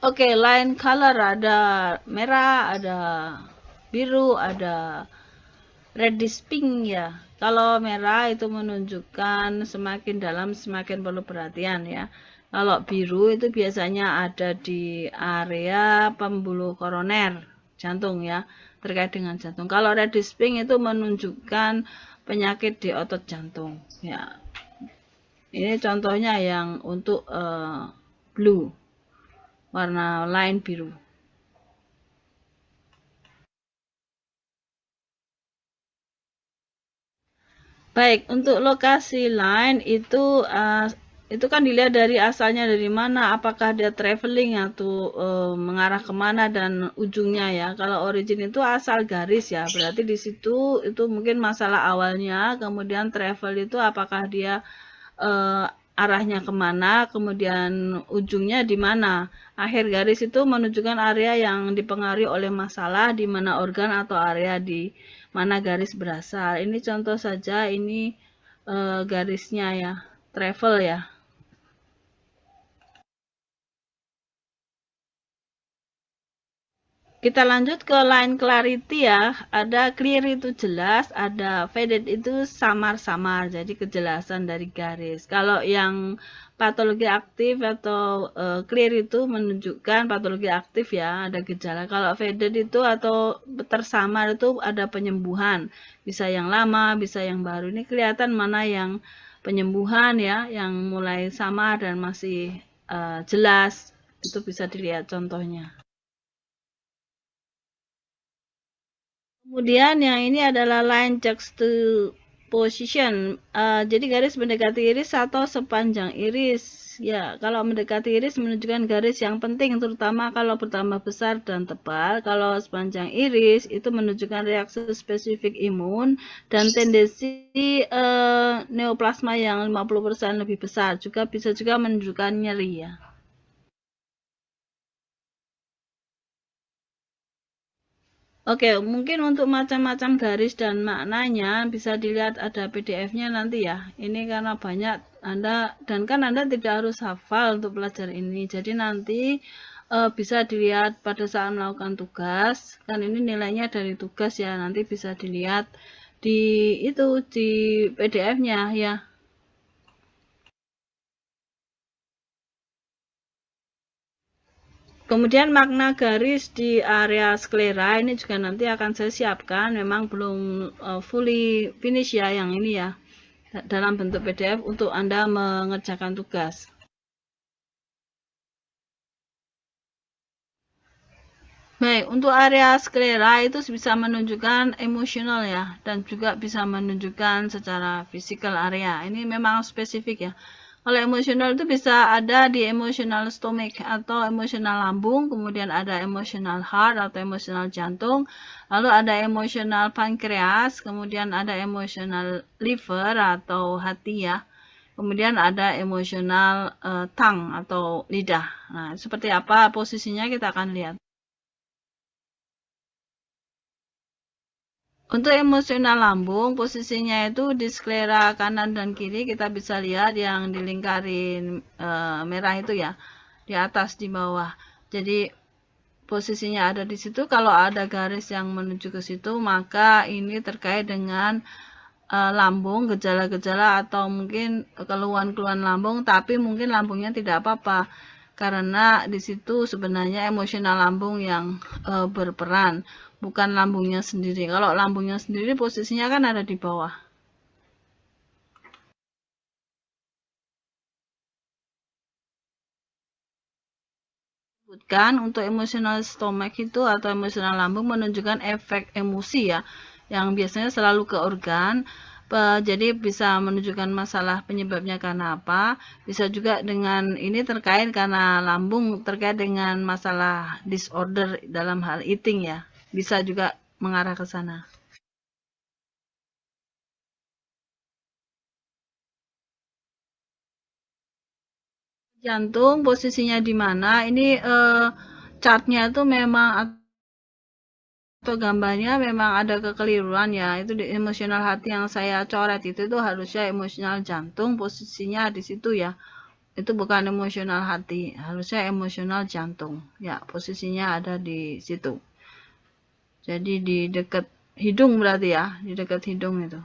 Oke, line color ada merah, ada biru, ada reddish pink ya. Kalau merah itu menunjukkan semakin dalam semakin perlu perhatian ya. Kalau biru itu biasanya ada di area pembuluh koroner jantung ya, terkait dengan jantung. Kalau reddish pink itu menunjukkan penyakit di otot jantung ya. Ini contohnya yang untuk blue, warna line biru. Baik, untuk lokasi line itu kan dilihat dari asalnya dari mana, apakah dia traveling atau mengarah kemana dan ujungnya ya. Kalau origin itu asal garis ya, berarti di situ itu mungkin masalah awalnya, kemudian travel itu apakah dia arahnya kemana, kemudian ujungnya di mana. Akhir garis itu menunjukkan area yang dipengaruhi oleh masalah, di mana organ atau area di mana garis berasal. Ini contoh saja, ini garisnya ya, travel ya. Kita lanjut ke line clarity ya. Ada clear itu jelas, ada faded itu samar-samar. Jadi kejelasan dari garis. Kalau yang patologi aktif atau clear itu menunjukkan patologi aktif ya, ada gejala. Kalau faded itu atau tersamar itu ada penyembuhan. Bisa yang lama, bisa yang baru. Ini kelihatan mana yang penyembuhan ya, yang mulai samar dan masih jelas. Itu bisa dilihat contohnya. Kemudian yang ini adalah line juxtaposition. Jadi garis mendekati iris atau sepanjang iris. Ya, kalau mendekati iris menunjukkan garis yang penting, terutama kalau bertambah besar dan tebal. Kalau sepanjang iris itu menunjukkan reaksi spesifik imun dan tendensi neoplasma yang 50% lebih besar. Juga bisa juga menunjukkan nyeri ya. Oke, mungkin untuk macam-macam garis dan maknanya bisa dilihat ada PDF-nya nanti ya. Ini karena banyak Anda, dan kan Anda tidak harus hafal untuk belajar ini. Jadi nanti bisa dilihat pada saat melakukan tugas. Kan ini nilainya dari tugas ya, nanti bisa dilihat di di PDF-nya ya. Kemudian makna garis di area sklera ini juga nanti akan saya siapkan, memang belum fully finish ya yang ini ya, dalam bentuk PDF untuk Anda mengerjakan tugas. Baik, untuk area sklera itu bisa menunjukkan emosional ya, dan juga bisa menunjukkan secara fisikal area. Ini memang spesifik ya. Kalau emosional itu bisa ada di emosional stomach atau emosional lambung, kemudian ada emosional heart atau emosional jantung, lalu ada emosional pankreas, kemudian ada emosional liver atau hati ya, kemudian ada emosional tongue atau lidah. Nah, seperti apa posisinya kita akan lihat. Untuk emosional lambung, posisinya itu di sklera kanan dan kiri kita bisa lihat yang dilingkarin merah itu ya, di atas di bawah. Jadi posisinya ada di situ. Kalau ada garis yang menuju ke situ, maka ini terkait dengan lambung, gejala-gejala atau mungkin keluhan-keluhan lambung, tapi mungkin lambungnya tidak apa-apa. Karena di situ sebenarnya emosional lambung yang berperan, bukan lambungnya sendiri. Kalau lambungnya sendiri posisinya kan ada di bawah. Sebutkan untuk emosional stomach itu atau emosional lambung menunjukkan efek emosi ya, yang biasanya selalu ke organ. Jadi bisa menunjukkan masalah penyebabnya karena apa, bisa juga dengan ini terkait karena lambung terkait dengan masalah disorder dalam hal eating ya, bisa juga mengarah ke sana. Jantung posisinya di mana, ini chartnya itu memang atau gambarnya memang ada kekeliruan ya, itu di emosional hati yang saya coret itu harusnya emosional jantung, posisinya di situ ya, itu bukan emosional hati, harusnya emosional jantung ya, posisinya ada di situ, jadi di dekat hidung berarti ya, di dekat hidung itu.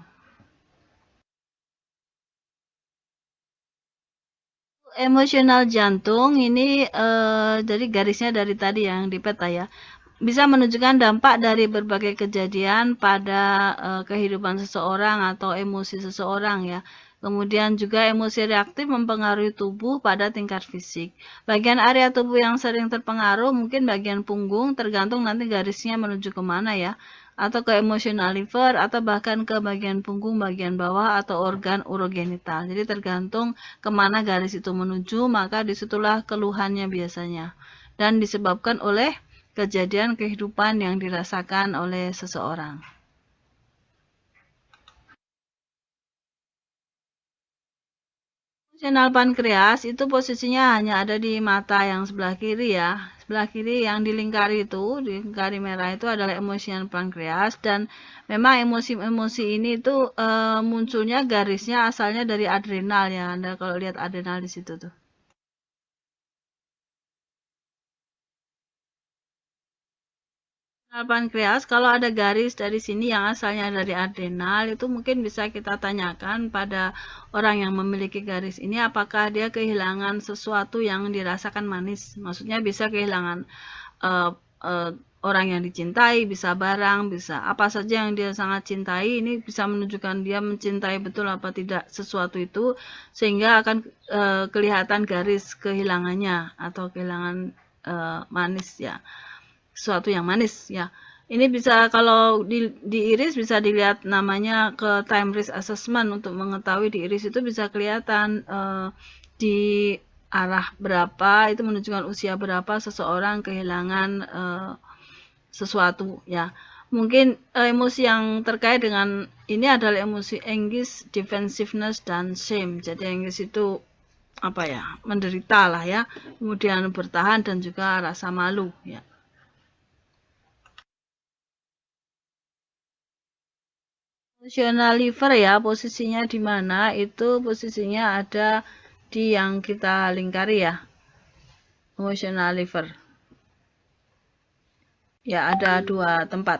Emosional jantung ini dari garisnya dari tadi yang di peta ya, bisa menunjukkan dampak dari berbagai kejadian pada kehidupan seseorang atau emosi seseorang ya. Kemudian juga emosi reaktif mempengaruhi tubuh pada tingkat fisik. Bagian area tubuh yang sering terpengaruh mungkin bagian punggung, tergantung nanti garisnya menuju kemana ya. Atau ke emosional liver, atau bahkan ke bagian punggung bagian bawah atau organ urogenital. Jadi tergantung kemana garis itu menuju, maka disitulah keluhannya biasanya. Dan disebabkan oleh kejadian kehidupan yang dirasakan oleh seseorang. Emosional pankreas itu posisinya hanya ada di mata yang sebelah kiri ya. Sebelah kiri yang dilingkari itu, dilingkari merah itu adalah emosional pankreas, dan memang emosi-emosi ini itu munculnya garisnya asalnya dari adrenal ya. Anda kalau lihat adrenal di situ tuh. Pankreas, kalau ada garis dari sini yang asalnya dari adrenal, itu mungkin bisa kita tanyakan pada orang yang memiliki garis ini, apakah dia kehilangan sesuatu yang dirasakan manis. Maksudnya bisa kehilangan uh, uh, orang yang dicintai, bisa barang, bisa apa saja yang dia sangat cintai. Ini bisa menunjukkan dia mencintai betul apa tidak sesuatu itu, sehingga akan kelihatan garis kehilangannya atau kehilangan manis ya, sesuatu yang manis ya. Ini bisa kalau di iris bisa dilihat namanya ke time risk assessment untuk mengetahui di iris itu bisa kelihatan di arah berapa itu menunjukkan usia berapa seseorang kehilangan sesuatu ya. Mungkin emosi yang terkait dengan ini adalah emosi anxious, defensiveness, dan shame. Jadi anxious itu apa ya, menderita lah ya, kemudian bertahan dan juga rasa malu ya. Emotional liver ya, posisinya di mana? Itu posisinya ada di yang kita lingkari ya. Emotional liver. Ya, ada 2 tempat.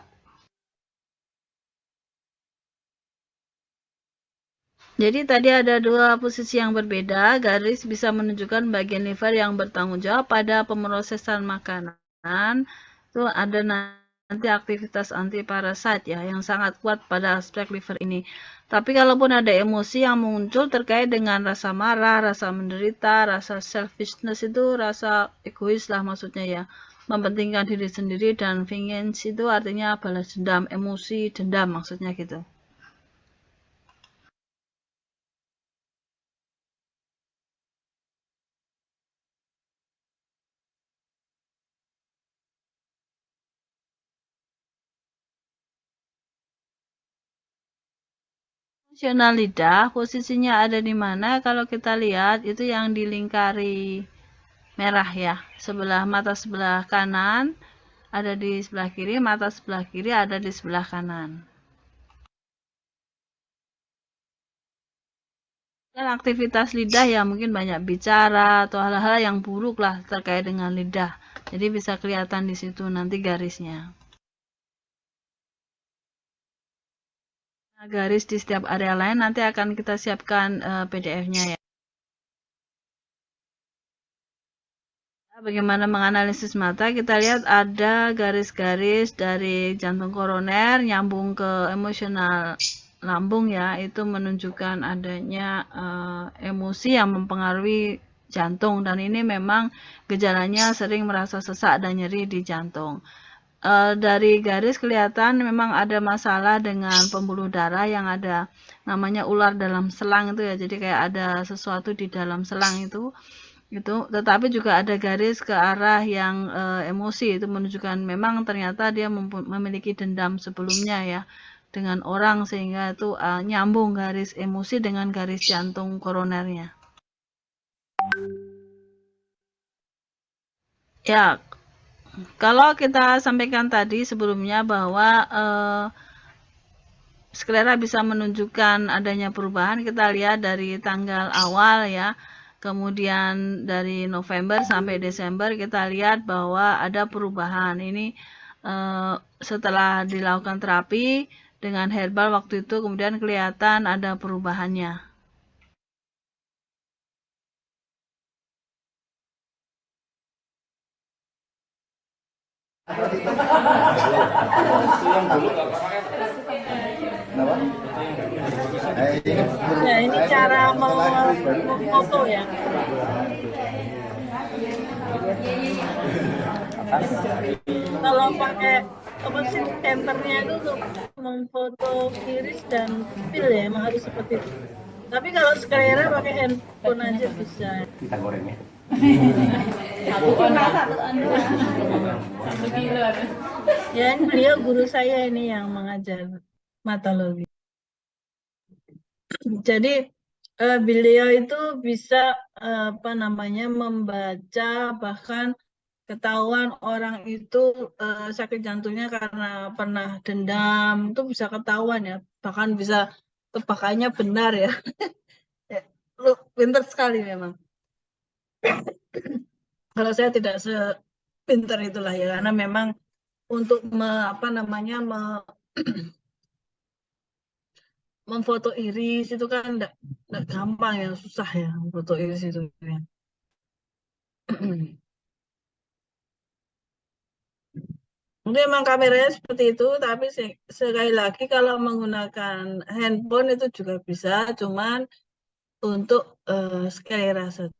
Jadi tadi ada 2 posisi yang berbeda. Garis bisa menunjukkan bagian liver yang bertanggung jawab pada pemrosesan makanan. Itu ada nanti aktivitas antiparasit ya yang sangat kuat pada aspek liver ini. Tapi kalaupun ada emosi yang muncul terkait dengan rasa marah, rasa menderita, rasa selfishness itu rasa egois lah maksudnya ya. Mementingkan diri sendiri, dan vengeance itu artinya balas dendam, emosi dendam maksudnya gitu. Emosional lidah, posisinya ada di mana? Kalau kita lihat itu yang dilingkari merah ya. Sebelah mata sebelah kanan ada di sebelah kiri, mata sebelah kiri ada di sebelah kanan. Dan aktivitas lidah ya mungkin banyak bicara atau hal-hal yang buruk lah terkait dengan lidah. Jadi bisa kelihatan di situ nanti garisnya. Nah, garis di setiap area lain nanti akan kita siapkan PDF-nya ya. Bagaimana menganalisis mata? Kita lihat ada garis-garis dari jantung koroner nyambung ke emosional lambung ya, itu menunjukkan adanya emosi yang mempengaruhi jantung, dan ini memang gejalanya sering merasa sesak dan nyeri di jantung. Dari garis kelihatan memang ada masalah dengan pembuluh darah yang ada namanya ular dalam selang itu ya, jadi kayak ada sesuatu di dalam selang itu, tetapi juga ada garis ke arah yang emosi, itu menunjukkan memang ternyata dia memiliki dendam sebelumnya ya dengan orang, sehingga itu nyambung garis emosi dengan garis jantung koronernya ya. Kalau kita sampaikan tadi sebelumnya bahwa sklera bisa menunjukkan adanya perubahan, kita lihat dari tanggal awal ya, kemudian dari November sampai Desember kita lihat bahwa ada perubahan. Ini setelah dilakukan terapi dengan herbal waktu itu, kemudian kelihatan ada perubahannya. Ya, ini cara memfoto ya. Kalau pakai apa sih enternya itu untuk memfoto iris dan pupil ya, emang harus seperti itu. Tapi kalau sklera pakai handphone aja bisa. Kita goreng ya. Satu kilo. Ya, ini beliau guru saya ini yang mengajar matologi. Jadi beliau itu bisa apa namanya membaca, bahkan ketahuan orang itu sakit jantungnya karena pernah dendam, itu bisa ketahuan ya, bahkan bisa tebakannya benar ya. Lu pinter sekali memang. Kalau saya tidak sepinter itulah ya, karena memang untuk memfoto iris itu kan enggak gampang ya, susah ya foto iris itu ya. Mungkin memang kameranya seperti itu, tapi sekali lagi kalau menggunakan handphone itu juga bisa, cuman untuk sklerasa saja.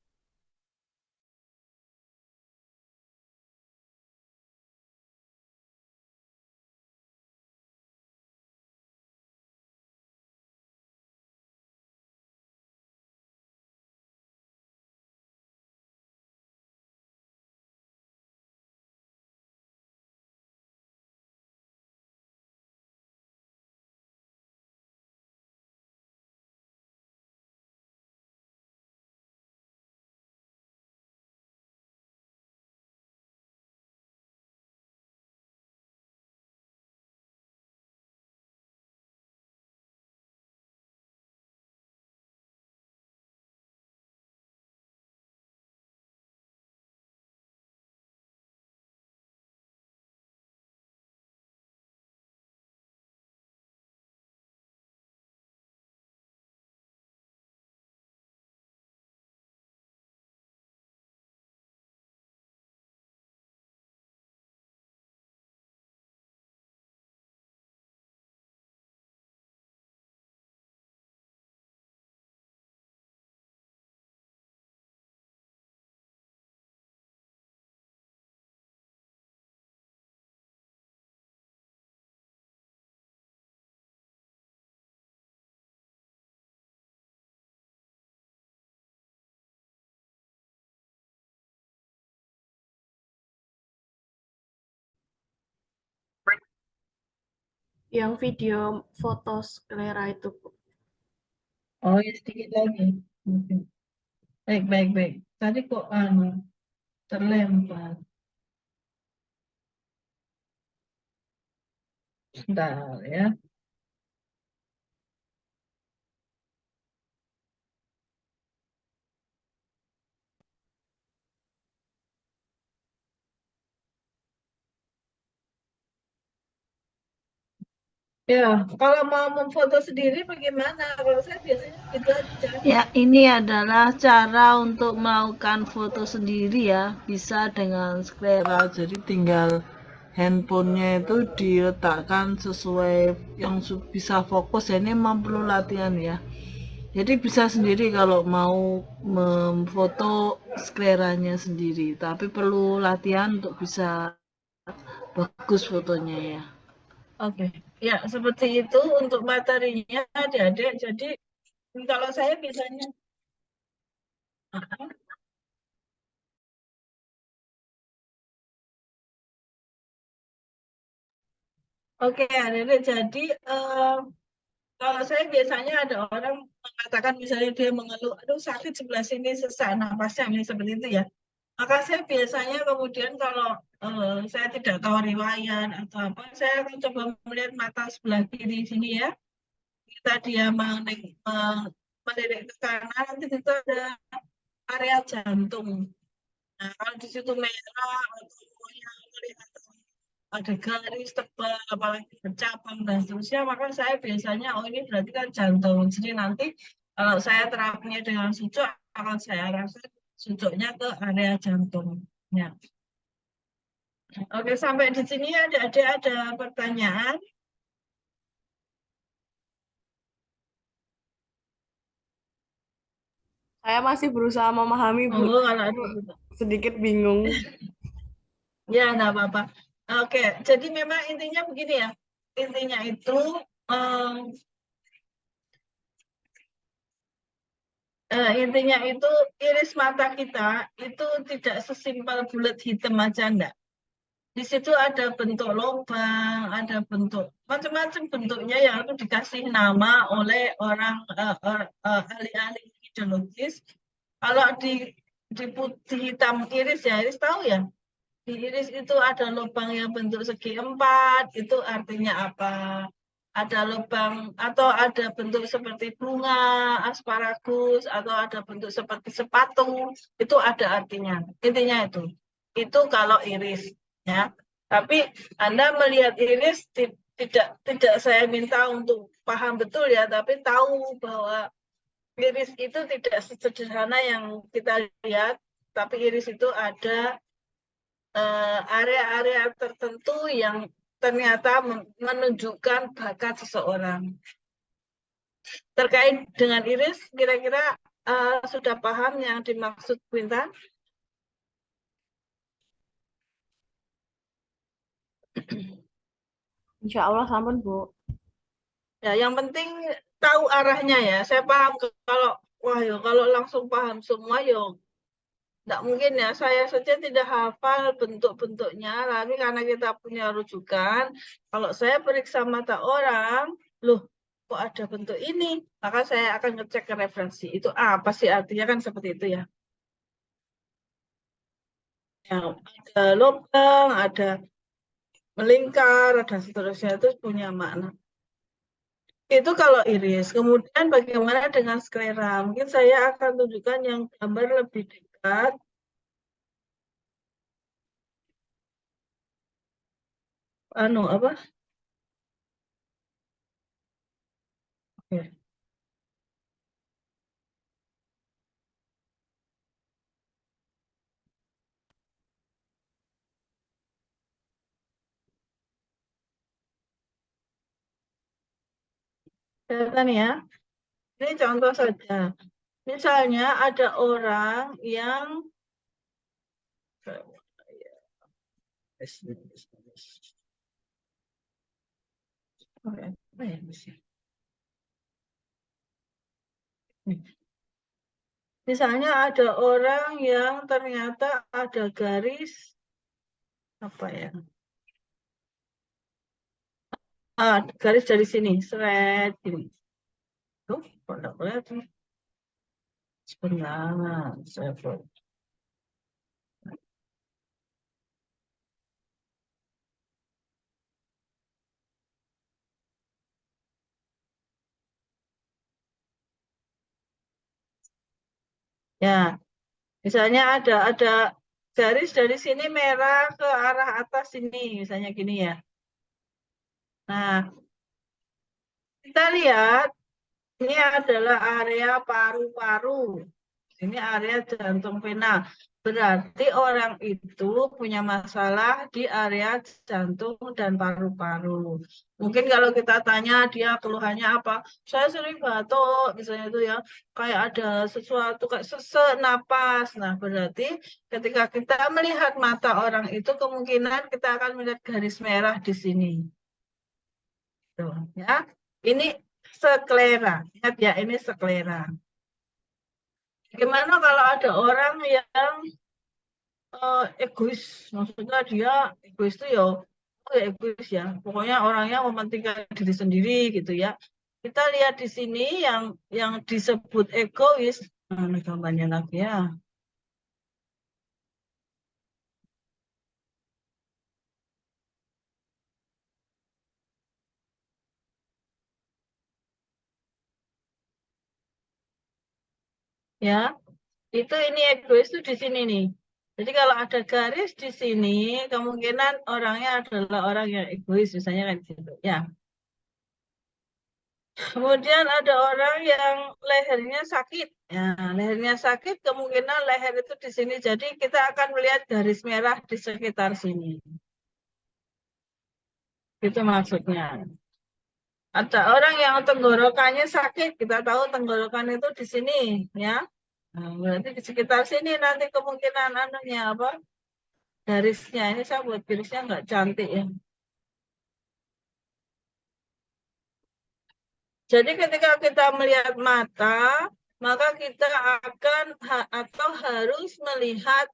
Yang video foto sklera itu, Bu. Oh ya, sedikit lagi. Oke. Baik. Tadi kok terlempar. Sebentar ya. Ya, kalau mau memfoto sendiri bagaimana? Kalau saya biasanya gitu aja. Ya, ini adalah cara untuk melakukan foto sendiri ya, bisa dengan sklera. Jadi tinggal handphonenya itu diletakkan sesuai yang bisa fokus. Ya, ini memang perlu latihan ya. Jadi bisa sendiri kalau mau memfoto skleranya sendiri, tapi perlu latihan untuk bisa bagus fotonya ya. Oke, ya seperti itu untuk materinya adik-adik. Jadi kalau saya biasanya, oke adik-adik. Jadi kalau saya biasanya ada orang mengatakan misalnya dia mengeluh, aduh sakit sebelah sini, sesak napasnya, seperti itu ya. Maka saya biasanya kemudian kalau saya tidak tahu riwayat atau apa, saya akan coba melihat mata sebelah kiri sini ya. Kita dia melirik ke kanan, nanti itu ada area jantung. Nah, kalau di situ merah atau yang kelihatan ada garis tebal, apalagi bercabang dan seterusnya, maka saya biasanya, oh ini berarti kan jantung. Jadi nanti kalau saya terapinya dengan sucuk, akan saya arahkan sucuknya ke area jantung. Ya. Oke, sampai di sini ada pertanyaan. Saya masih berusaha memahami, Bu. Oh, kalau ada Sedikit bingung. ya, enggak apa-apa. Oke, jadi memang intinya begini ya. Intinya itu iris mata kita itu tidak sesimpel bulat hitam aja, enggak. Di situ ada bentuk lubang, ada bentuk macam-macam bentuknya yang itu dikasih nama oleh orang ahli-ahli hidrologis. Kalau di putih hitam iris ya, iris tahu ya. Di iris itu ada lubang yang bentuk segi empat, itu artinya apa? Ada lubang atau ada bentuk seperti bunga, asparagus, atau ada bentuk seperti sepatu, itu ada artinya. Intinya itu kalau iris, ya. Tapi Anda melihat iris tidak saya minta untuk paham betul ya, tapi tahu bahwa iris itu tidak sesederhana yang kita lihat, tapi iris itu ada area-area tertentu yang ternyata menunjukkan bakat seseorang. Terkait dengan iris, kira-kira sudah paham yang dimaksud Quinta? Insya Allah sampun, Bu. Ya, yang penting tahu arahnya ya. Saya paham kalau wah ya kalau langsung paham semua ya tidak mungkin ya. Saya saja tidak hafal bentuk-bentuknya, tapi karena kita punya rujukan, kalau saya periksa mata orang, loh kok ada bentuk ini, maka saya akan ngecek ke referensi. Itu apa sih artinya kan seperti itu ya. Ya, ada lubang, ada melingkar, dan seterusnya itu punya makna. Itu kalau iris. Kemudian bagaimana dengan sklera? Mungkin saya akan tunjukkan yang gambar lebih dekat. Apa? Oke. Kelihatan ya. Ini contoh saja. Misalnya ada orang yang misalnya ada orang yang ternyata ada garis apa ya? Garis dari sini, seret ini. Tuh, kok enggak kelihatan? Sebentar, saya buat. Ya, misalnya ada garis dari sini merah ke arah atas sini, misalnya gini ya. Nah, kita lihat ini adalah area paru-paru. Ini area jantung vena. Berarti orang itu punya masalah di area jantung dan paru-paru. Mungkin kalau kita tanya dia keluhannya apa, saya sering batuk, misalnya itu ya, kayak ada sesuatu kayak sesek napas. Nah, berarti ketika kita melihat mata orang itu kemungkinan kita akan melihat garis merah di sini. Tuh, ya. Ini sklera. Ingat ya, ini sklera. Gimana kalau ada orang yang egois, maksudnya dia egois itu ya egois ya, pokoknya orangnya mementingkan diri sendiri gitu ya. Kita lihat di sini yang disebut egois, nah, gambarnya lagi ya. Ya, itu ini egois itu di sini nih. Jadi kalau ada garis di sini, kemungkinan orangnya adalah orang yang egois, misalnya kan gitu. Ya. Kemudian ada orang yang lehernya sakit. Ya, lehernya sakit, kemungkinan leher itu di sini. Jadi kita akan melihat garis merah di sekitar sini. Itu maksudnya. Ada orang yang tenggorokannya sakit, kita tahu tenggorokan itu di sini, ya. Nah, berarti di sekitar sini nanti kemungkinan anunya apa? Garisnya ini saya buat garisnya nggak cantik ya. Jadi ketika kita melihat mata, maka kita akan atau harus melihat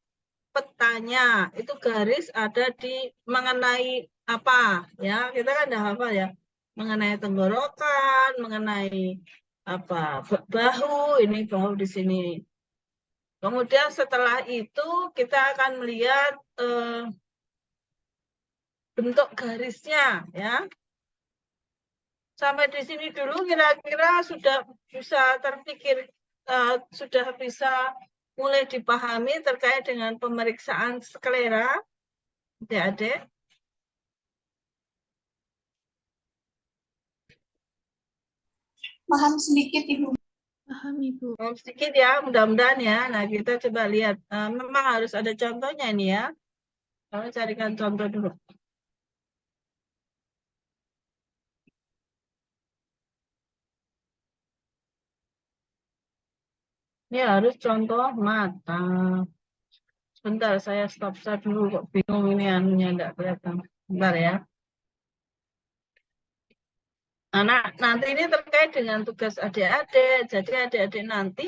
petanya. Itu garis ada di mengenai apa ya? Kita kan udah hafal ya. Mengenai tenggorokan, mengenai apa? Bahu, ini bahu di sini. Kemudian setelah itu kita akan melihat bentuk garisnya ya. Sampai di sini dulu kira-kira sudah bisa terpikir, sudah bisa mulai dipahami terkait dengan pemeriksaan sklera, adik-adik. Paham sedikit, Ibu. Paham, Ibu. Paham sedikit ya, mudah-mudahan ya. Nah, kita coba lihat. Memang harus ada contohnya ini ya. Kami carikan contoh dulu. Ini harus contoh mata. Sebentar, saya stop share dulu. Kok bingung ini anunya enggak kelihatan. Sebentar ya. Nah, nanti ini terkait dengan tugas adik-adik. Jadi adik-adik nanti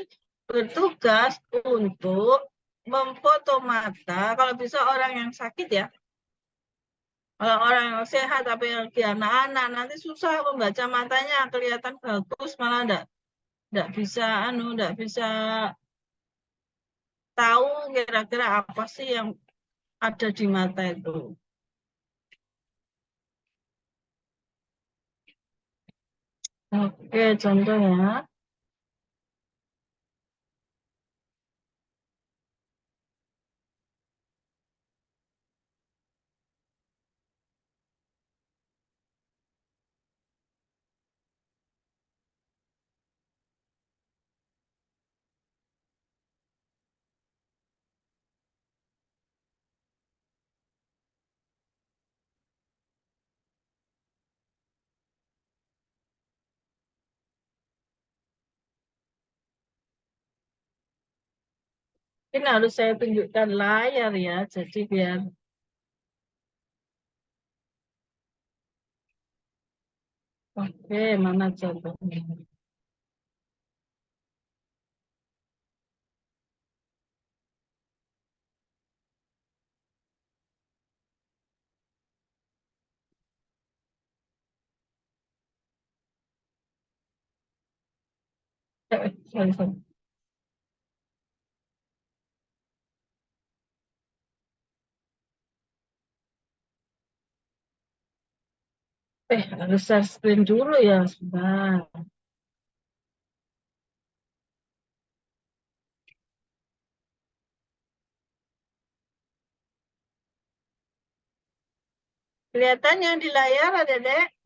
bertugas untuk memfoto mata. Kalau bisa orang yang sakit ya. Kalau orang yang sehat tapi yang di anak-anak nanti susah membaca matanya, kelihatan bagus malah enggak bisa enggak bisa tahu kira-kira apa sih yang ada di mata itu. Oke, contohnya. Ini harus saya tunjukkan layar ya, jadi biar oke, mana contohnya? Sorry, sorry. Harus share screen dulu ya, sebentar. Kelihatan yang di layar, Adek?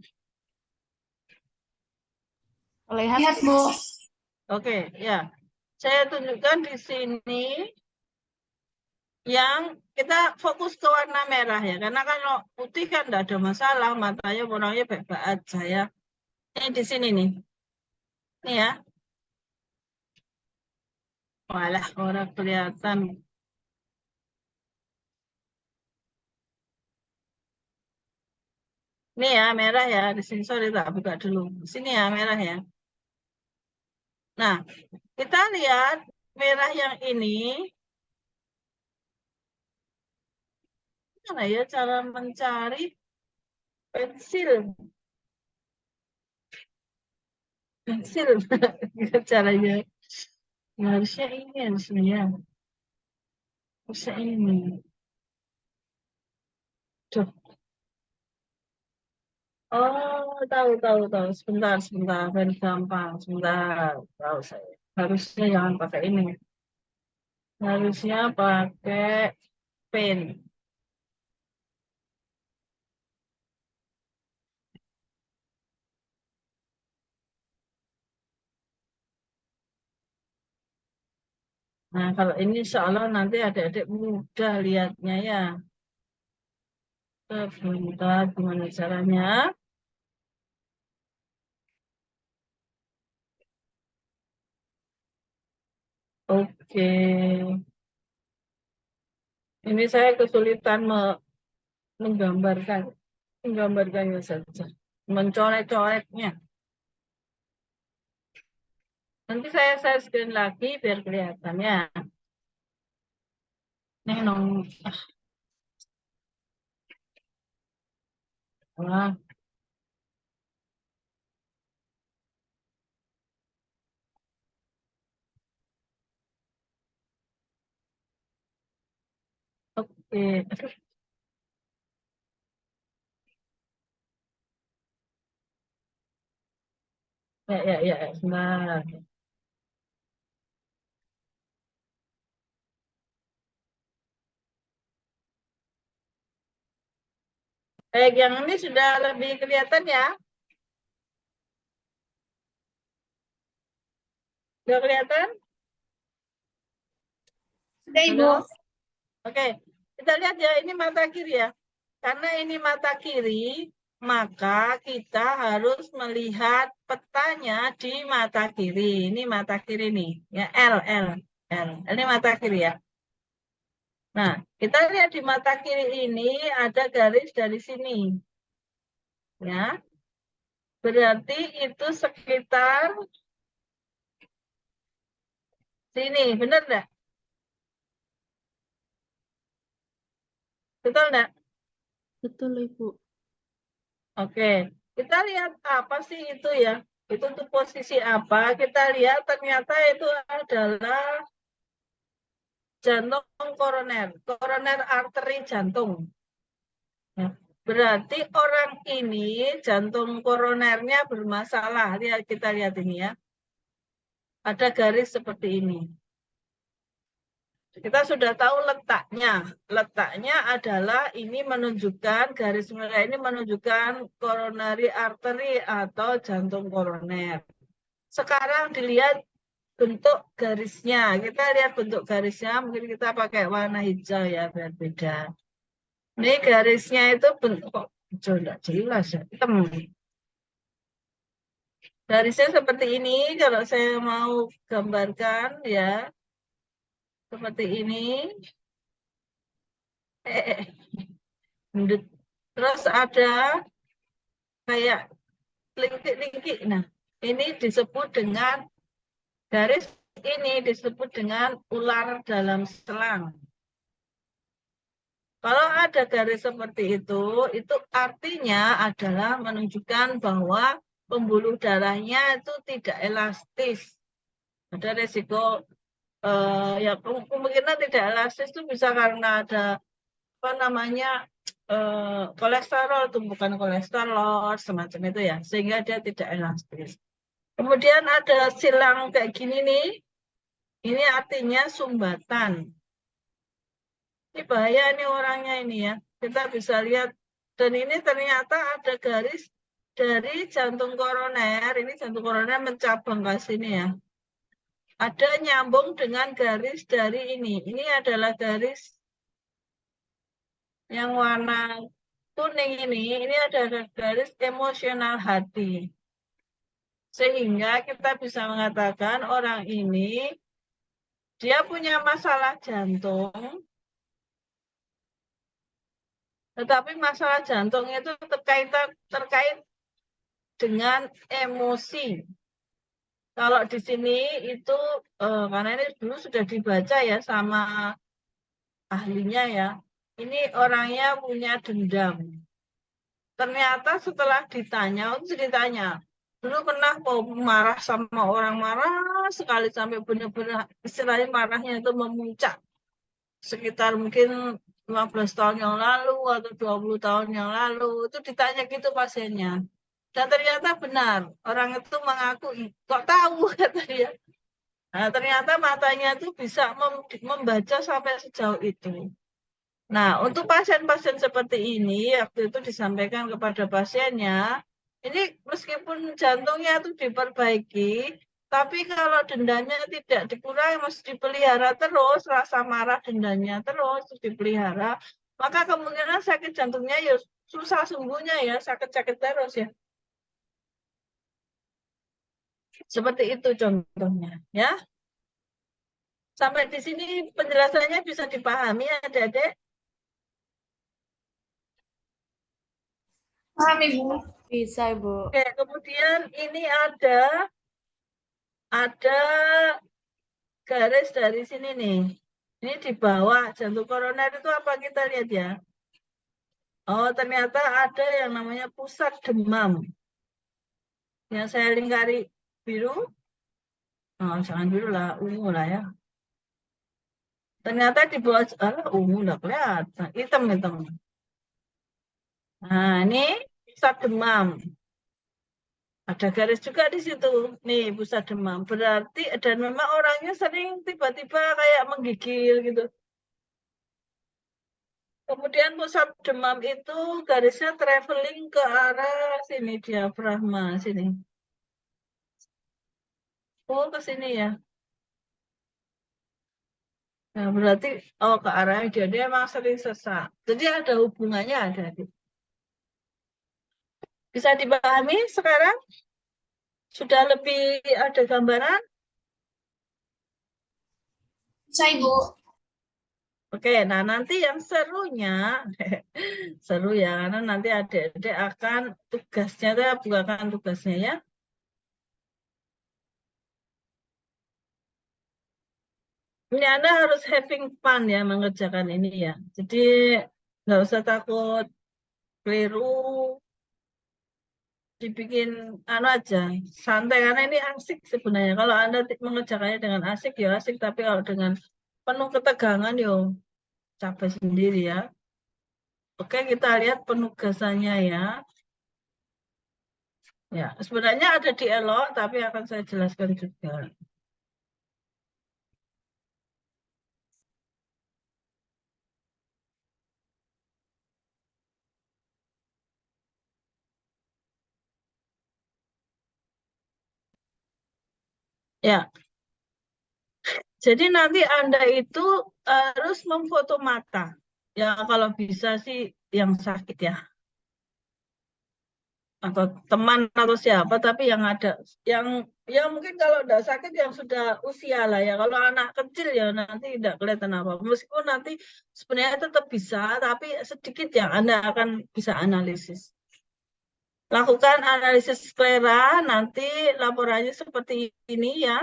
Lihat, Bu. Oke, ya. Saya tunjukkan di sini yang kita fokus ke warna merah ya. Karena kalau putih kan tidak ada masalah, matanya orangnya baik-baik aja ya. Ini di sini nih. Ini ya. Walah, orang kelihatan. Ini ya, merah ya. Di sini, sorry, tak buka dulu. Di sini ya, merah ya. Nah, kita lihat merah yang ini. Mana ya cara mencari pensil? Pensil. Caranya. Harusnya ini harusnya. Harusnya ini. Tuh. Oh, tahu. Sebentar. Biar gampang. Sebentar. Tahu saya. Harusnya jangan pakai ini. Harusnya pakai pen. Nah, kalau ini insya Allah nanti adik-adik mudah lihatnya ya. Sebentar, gimana caranya? Oke. Ini saya kesulitan menggambarkannya saja. Mencoret-coretnya. Nanti saya share screen lagi biar kelihatannya. Ini wah. Oke. Ya, sebentar. Yang ini sudah lebih kelihatan ya. Sudah kelihatan? Sudah, Ibu. Halo? Oke, kita lihat ya, ini mata kiri ya. Karena ini mata kiri, maka kita harus melihat petanya di mata kiri. Ini mata kiri nih, ya L. Ini mata kiri ya. Nah, kita lihat di mata kiri ini ada garis dari sini. Ya. Berarti itu sekitar sini, benar enggak? Betul enggak? Betul, Ibu. Oke, kita lihat apa sih itu ya? Itu tuh posisi apa? Kita lihat ternyata itu adalah jantung koroner, koroner arteri jantung. Ya. Berarti orang ini jantung koronernya bermasalah. Lihat, kita lihat ini ya. Ada garis seperti ini. Kita sudah tahu letaknya. Letaknya adalah ini menunjukkan, garis merah ini menunjukkan coronary artery atau jantung koroner. Sekarang dilihat bentuk garisnya. Kita lihat bentuk garisnya, mungkin kita pakai warna hijau ya, biar beda. Ini garisnya itu bentuk, kok hijau enggak jelas ya, hitam. Garisnya seperti ini, kalau saya mau gambarkan ya, seperti ini. Terus ada kayak lingkik-lingkik. Nah, ini disebut dengan garis ini disebut dengan ular dalam selang. Kalau ada garis seperti itu artinya adalah menunjukkan bahwa pembuluh darahnya itu tidak elastis. Ada resiko ya kemungkinan tidak elastis itu bisa karena ada apa namanya kolesterol, tumpukan kolesterol semacam itu ya, sehingga dia tidak elastis. Kemudian ada silang kayak gini nih, ini artinya sumbatan. Ini bahaya nih orangnya ini ya, kita bisa lihat. Dan ini ternyata ada garis dari jantung koroner, ini jantung koroner mencabang ke sini ya. Ada nyambung dengan garis dari ini adalah garis yang warna kuning ini ada garis emosional hati. Sehingga kita bisa mengatakan orang ini dia punya masalah jantung, tetapi masalah jantung itu terkait dengan emosi. Kalau di sini itu karena ini dulu sudah dibaca ya sama ahlinya ya, ini orangnya punya dendam. Ternyata setelah ditanya, dulu pernah mau marah sama orang, marah sekali sampai benar-benar istilahnya marahnya itu memuncak. Sekitar mungkin 15 tahun yang lalu atau 20 tahun yang lalu, itu ditanya gitu pasiennya. Dan ternyata benar, orang itu mengaku, kok tahu kata dia. Nah, ternyata matanya itu bisa membaca sampai sejauh itu. Nah, untuk pasien-pasien seperti ini, waktu itu disampaikan kepada pasiennya, ini meskipun jantungnya itu diperbaiki, tapi kalau dendamnya tidak dikurangi, mesti dipelihara terus, rasa marah dendamnya terus dipelihara, maka kemungkinan sakit jantungnya ya susah sembuhnya ya, sakit-sakit terus ya. Seperti itu contohnya, ya. Sampai di sini penjelasannya bisa dipahami, Adik-adik? Paham, Ibu. Bisa, Ibu. Oke, kemudian ini ada garis dari sini nih. Ini di bawah jantung koroner itu apa kita lihat ya. Oh, ternyata ada yang namanya pusat demam. Yang saya lingkari biru. Oh, jangan biru lah, ungu lah ya. Ternyata di bawah ungu udah kelihatan, hitam-hitam. Nah, ini pusat demam. Ada garis juga di situ. Nih, pusat demam. Berarti, dan memang orangnya sering tiba-tiba kayak menggigil gitu. Kemudian pusat demam itu garisnya traveling ke arah sini, diafragma sini. Oh, ke sini ya. Nah, berarti ke arah dia emang sering sesak. Jadi ada hubungannya ada. Bisa dipahami sekarang? Sudah lebih ada gambaran? Bisa, Ibu. Oke, nah nanti yang serunya, seru ya, karena nanti adik-adik akan tugasnya, saya bukakan tugasnya ya. Ini Anda harus having fun ya mengerjakan ini ya. Jadi nggak usah takut keliru, dibikin aja, santai karena ini asik sebenarnya. Kalau Anda mengerjakannya dengan asik ya asik, tapi kalau dengan penuh ketegangan yo capek sendiri ya. Oke, kita lihat penugasannya ya. Ya, sebenarnya ada di elok, tapi akan saya jelaskan juga. Ya, jadi nanti Anda itu harus memfoto mata. Ya, kalau bisa sih yang sakit ya. Atau teman atau siapa, tapi yang ada. Yang mungkin kalau tidak sakit yang sudah usia lah ya. Kalau anak kecil ya nanti tidak kelihatan apa. Meskipun nanti sebenarnya tetap bisa, tapi sedikit yang Anda akan bisa analisis. Lakukan analisis sklera, nanti laporannya seperti ini ya.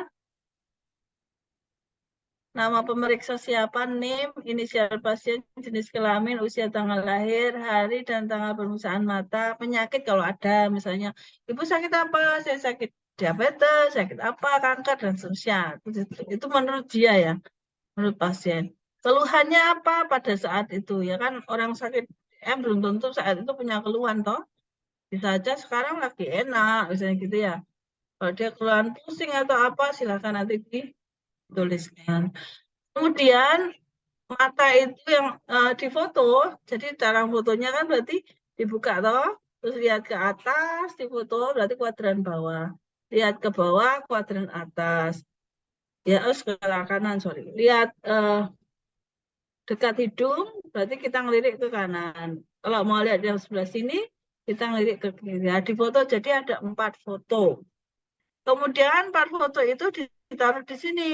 Nama pemeriksa siapa, NIM, inisial pasien, jenis kelamin, usia, tanggal lahir, hari dan tanggal pemeriksaan mata, penyakit kalau ada, misalnya ibu sakit apa, saya sakit diabetes, sakit apa, kanker dan seterusnya. Itu menurut dia ya, menurut pasien. Keluhannya apa pada saat itu ya kan orang sakit belum tentu saat itu punya keluhan toh. Bisa aja sekarang lagi enak, misalnya gitu ya. Kalau dia keluhan pusing atau apa, silakan nanti dituliskan. Kemudian mata itu yang difoto, jadi cara fotonya kan berarti dibuka toh, terus lihat ke atas, difoto berarti kuadran bawah. Lihat ke bawah, kuadran atas. Ya, ke kanan, sorry. Lihat dekat hidung, berarti kita ngelirik ke kanan. Kalau mau lihat yang sebelah sini, kita ngelirik ke kiri. Ya, di foto jadi ada 4 foto. Kemudian 4 foto itu ditaruh di sini,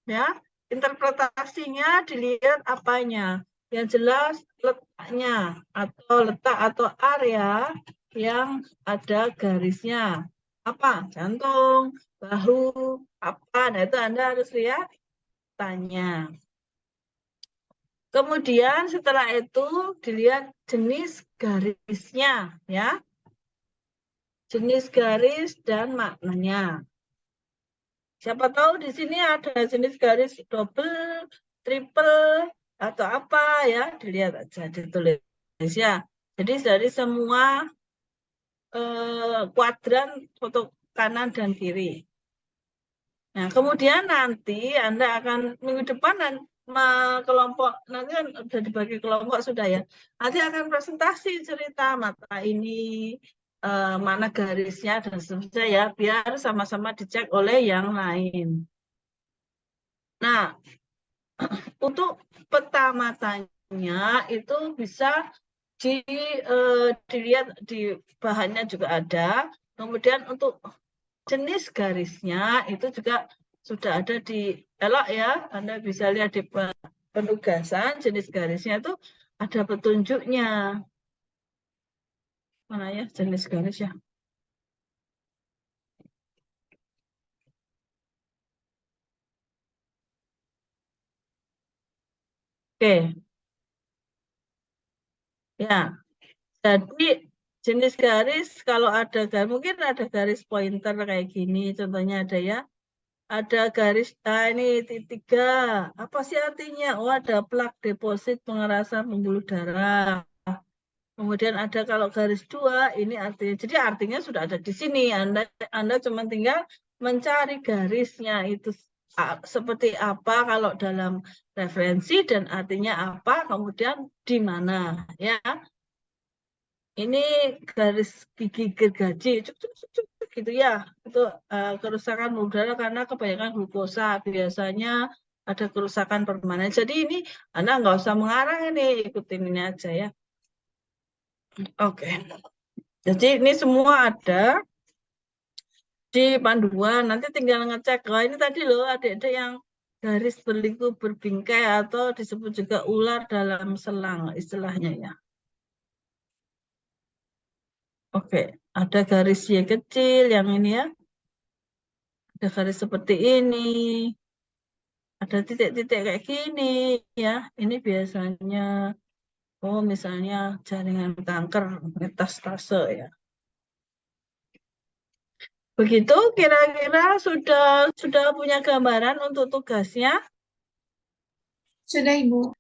ya. Interpretasinya dilihat apanya. Yang jelas letaknya atau letak atau area yang ada garisnya. Apa? Jantung, bahu, apa? Nah, itu Anda harus lihat tanya. Kemudian setelah itu dilihat jenis garisnya, ya. Jenis garis dan maknanya. Siapa tahu di sini ada jenis garis double, triple, atau apa ya, dilihat aja, ditulis ya. Jadi dari semua kuadran foto kanan dan kiri. Nah, kemudian nanti Anda akan minggu depan kelompok, nanti kan sudah dibagi kelompok sudah ya. Nanti akan presentasi cerita mata ini, mana garisnya dan seterusnya ya, biar sama-sama dicek oleh yang lain. Nah, untuk peta matanya itu bisa dilihat di bahannya juga ada. Kemudian untuk jenis garisnya itu juga sudah ada di elok ya. Anda bisa lihat di penugasan jenis garisnya itu ada petunjuknya. Mana ya jenis garis ya? Oke. Ya. Jadi jenis garis kalau ada mungkin ada garis pointer kayak gini contohnya ada ya. Ada garis ini tiga. Apa sih artinya? Oh, ada plak deposit pengerasan pembuluh darah. Kemudian ada kalau garis 2 ini artinya. Jadi artinya sudah ada di sini. Anda cuma tinggal mencari garisnya itu seperti apa kalau dalam referensi dan artinya apa, kemudian di mana ya. ini garis gigi gergaji, cuk, cuk, cuk, cuk, gitu ya. Itu kerusakan udara karena kebanyakan glukosa. Biasanya ada kerusakan permanen. Jadi ini Anda nggak usah mengarang ini, ikutin ini aja ya. Oke. Jadi ini semua ada di panduan. Nanti tinggal ngecek. Wah, ini tadi loh adik-adik yang garis berliku berbingkai atau disebut juga ular dalam selang istilahnya ya. Oke, ada garis Y kecil yang ini ya. Ada garis seperti ini. Ada titik-titik kayak gini ya. Ini biasanya misalnya jaringan kanker metastase ya. Begitu kira-kira sudah punya gambaran untuk tugasnya? Sudah, Ibu.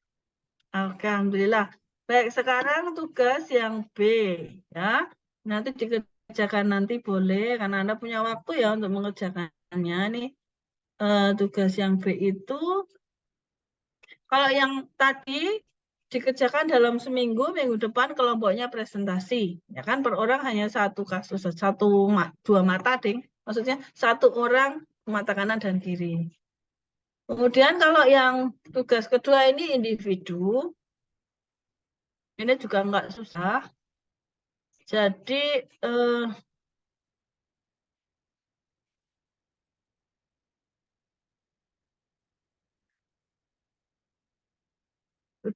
Oke, alhamdulillah. Baik, sekarang tugas yang B ya. Nanti dikerjakan nanti boleh karena Anda punya waktu ya untuk mengerjakannya nih. Tugas yang B itu kalau yang tadi dikerjakan dalam seminggu, minggu depan kelompoknya presentasi. Ya kan per orang hanya satu kasus, dua mata, ding. Maksudnya satu orang mata kanan dan kiri. Kemudian kalau yang tugas kedua ini individu, ini juga nggak susah. Jadi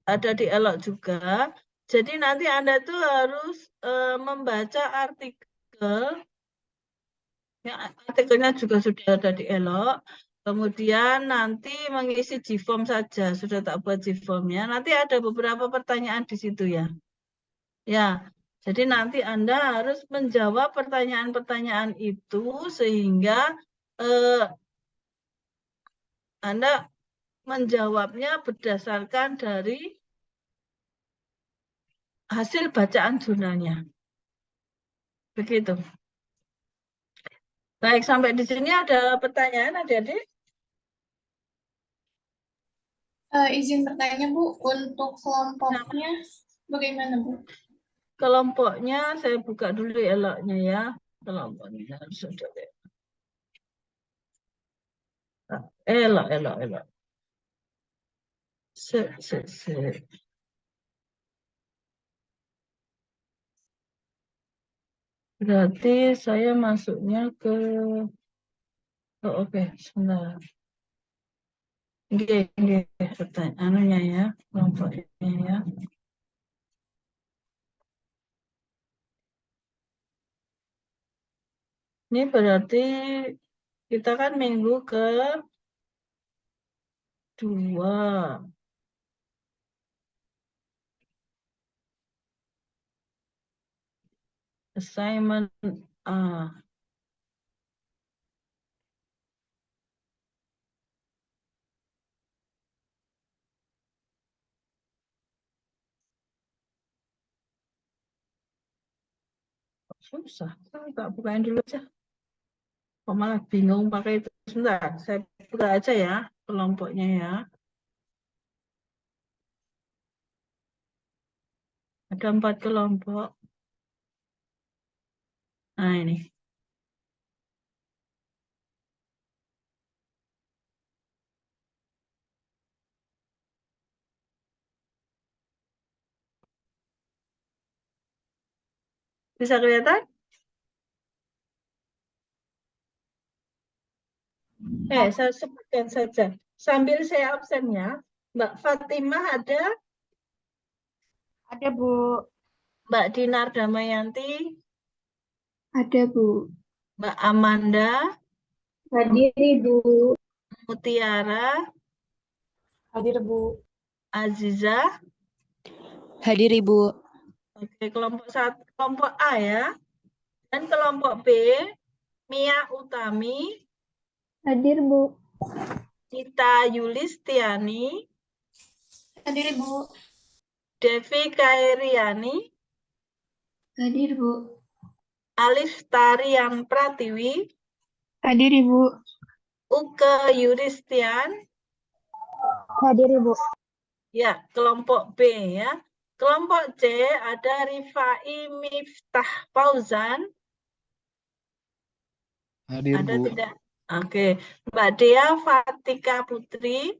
ada di elok juga. Jadi nanti Anda tuh harus membaca artikel. Ya, artikelnya juga sudah ada di elok. Kemudian nanti mengisi G-form saja. Sudah tak buat G-formnya. Nanti ada beberapa pertanyaan di situ ya. Ya, jadi nanti Anda harus menjawab pertanyaan-pertanyaan itu sehingga Anda menjawabnya berdasarkan dari hasil bacaan jurnalnya. Begitu. Baik, sampai di sini ada pertanyaan adik-adik? Izin bertanya, Bu, untuk kelompoknya bagaimana, Bu? Kelompoknya saya buka dulu eloknya ya. Kelompoknya harus sudah. Elok. Se. Berarti saya masuknya ke oke, sebentar. Oke, pertanyaannya ya, kelompoknya ya. Ini berarti kita kan minggu ke-2. Assignment A. Susah, saya tak bukain dulu aja. Kok malah bingung pakai itu. Sebentar, saya buka aja ya kelompoknya ya. Ada 4 kelompok. Nah ini. Bisa kelihatan? Saya sebutkan saja. Sambil saya absen ya. Mbak Fatimah ada? Ada, Bu. Mbak Dinar Damayanti? Ada, Bu. Mbak Amanda? Hadir, Ibu. Mutiara? Hadir, Bu. Aziza? Hadir Ibu. Oke, kelompok A ya. Dan kelompok B, Mia Utami, Hadir, Bu. Cita Yulistiani, Hadir, Ibu. Devi Kairiani, Hadir, Bu. Alif Tarian Pratiwi, Hadir, Ibu. Uke Yuristian. Hadir, Ibu. Ya, kelompok B ya. Kelompok C ada Rifai Miftah Fauzan. Hadir, Ada Bu. tidak? Oke. Mbak Dea Fatika Putri.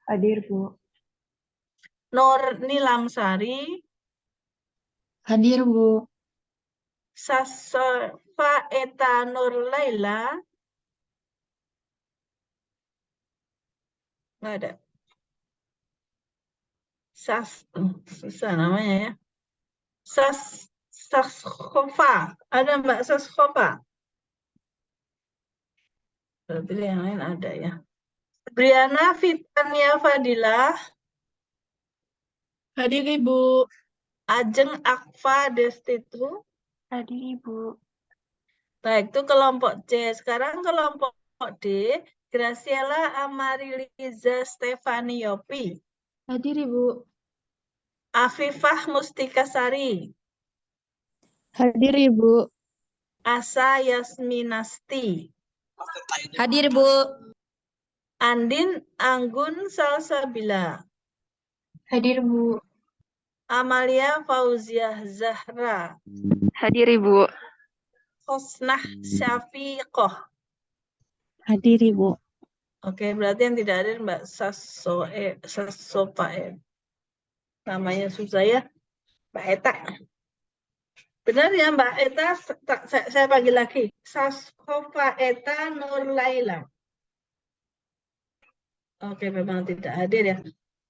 Hadir, Bu. Nur Nilamsari. Hadir, Bu. Sasofa Eta Nur Laila. Nggak ada. Susah namanya ya. Saskhofa. Ada Mbak Saskhofa? Berarti yang lain ada ya. Briana Fitania Fadilah. Hadir, Ibu. Ajeng Akfa Destitu. Hadir, Ibu. Baik, itu kelompok C. Sekarang kelompok D. Graciela Amariliza Stefaniopi. Hadir, Ibu. Afifah Mustikasari. Hadir, Ibu. Asa Yasminasti. Hadir, Bu. Andin Anggun Salsabila. Hadir, Bu. Amalia Fauziah Zahra. Hadir, Ibu. Hosnah Syafiqoh. Hadir, Ibu. Oke, berarti yang tidak hadir Mbak Sasopae. Namanya susah ya. Mbak Eta. Benar ya Mbak Eta, saya panggil lagi. Saskopa Eta Nur Laila. Oke, memang tidak hadir ya.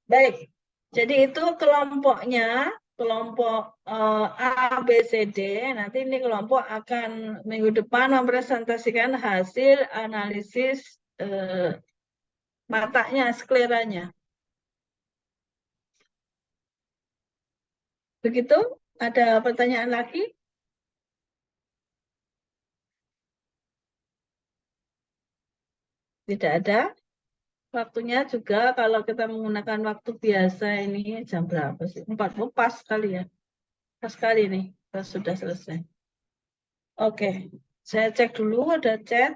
Baik, jadi itu kelompoknya, kelompok A, B, C, D. Nanti ini kelompok akan minggu depan mempresentasikan hasil analisis matanya, skleranya. Begitu? Ada pertanyaan lagi? Tidak ada. Waktunya juga kalau kita menggunakan waktu biasa ini jam berapa sih? 40 pas kali ya. Pas kali nih, pas sudah selesai. Oke, saya cek dulu ada chat.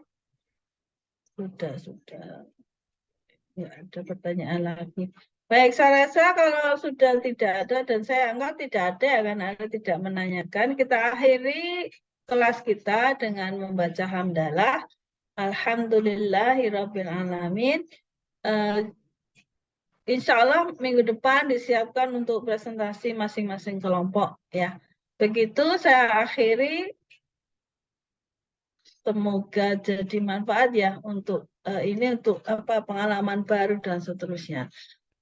Sudah. Ya, ada pertanyaan lagi. Baik, saya rasa kalau sudah tidak ada dan saya anggap tidak ada ya karena Anda tidak menanyakan, kita akhiri kelas kita dengan membaca hamdalah. Alhamdulillahirabbil alamin. Insya Allah minggu depan disiapkan untuk presentasi masing-masing kelompok ya. Begitu saya akhiri. Semoga jadi manfaat ya untuk ini untuk pengalaman baru dan seterusnya.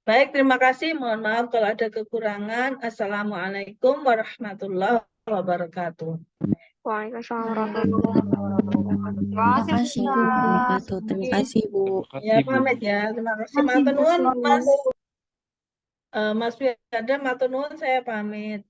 Baik, terima kasih. Mohon maaf kalau ada kekurangan. Assalamualaikum warahmatullahi wabarakatuh. Waalaikumsalam warahmatullahi wabarakatuh. Terima kasih, Bu. Terima kasih, Bu. Ya, pamit ya. Terima kasih. Matur nuwun, Mas. Mas Wiada, matur nuwun, saya pamit.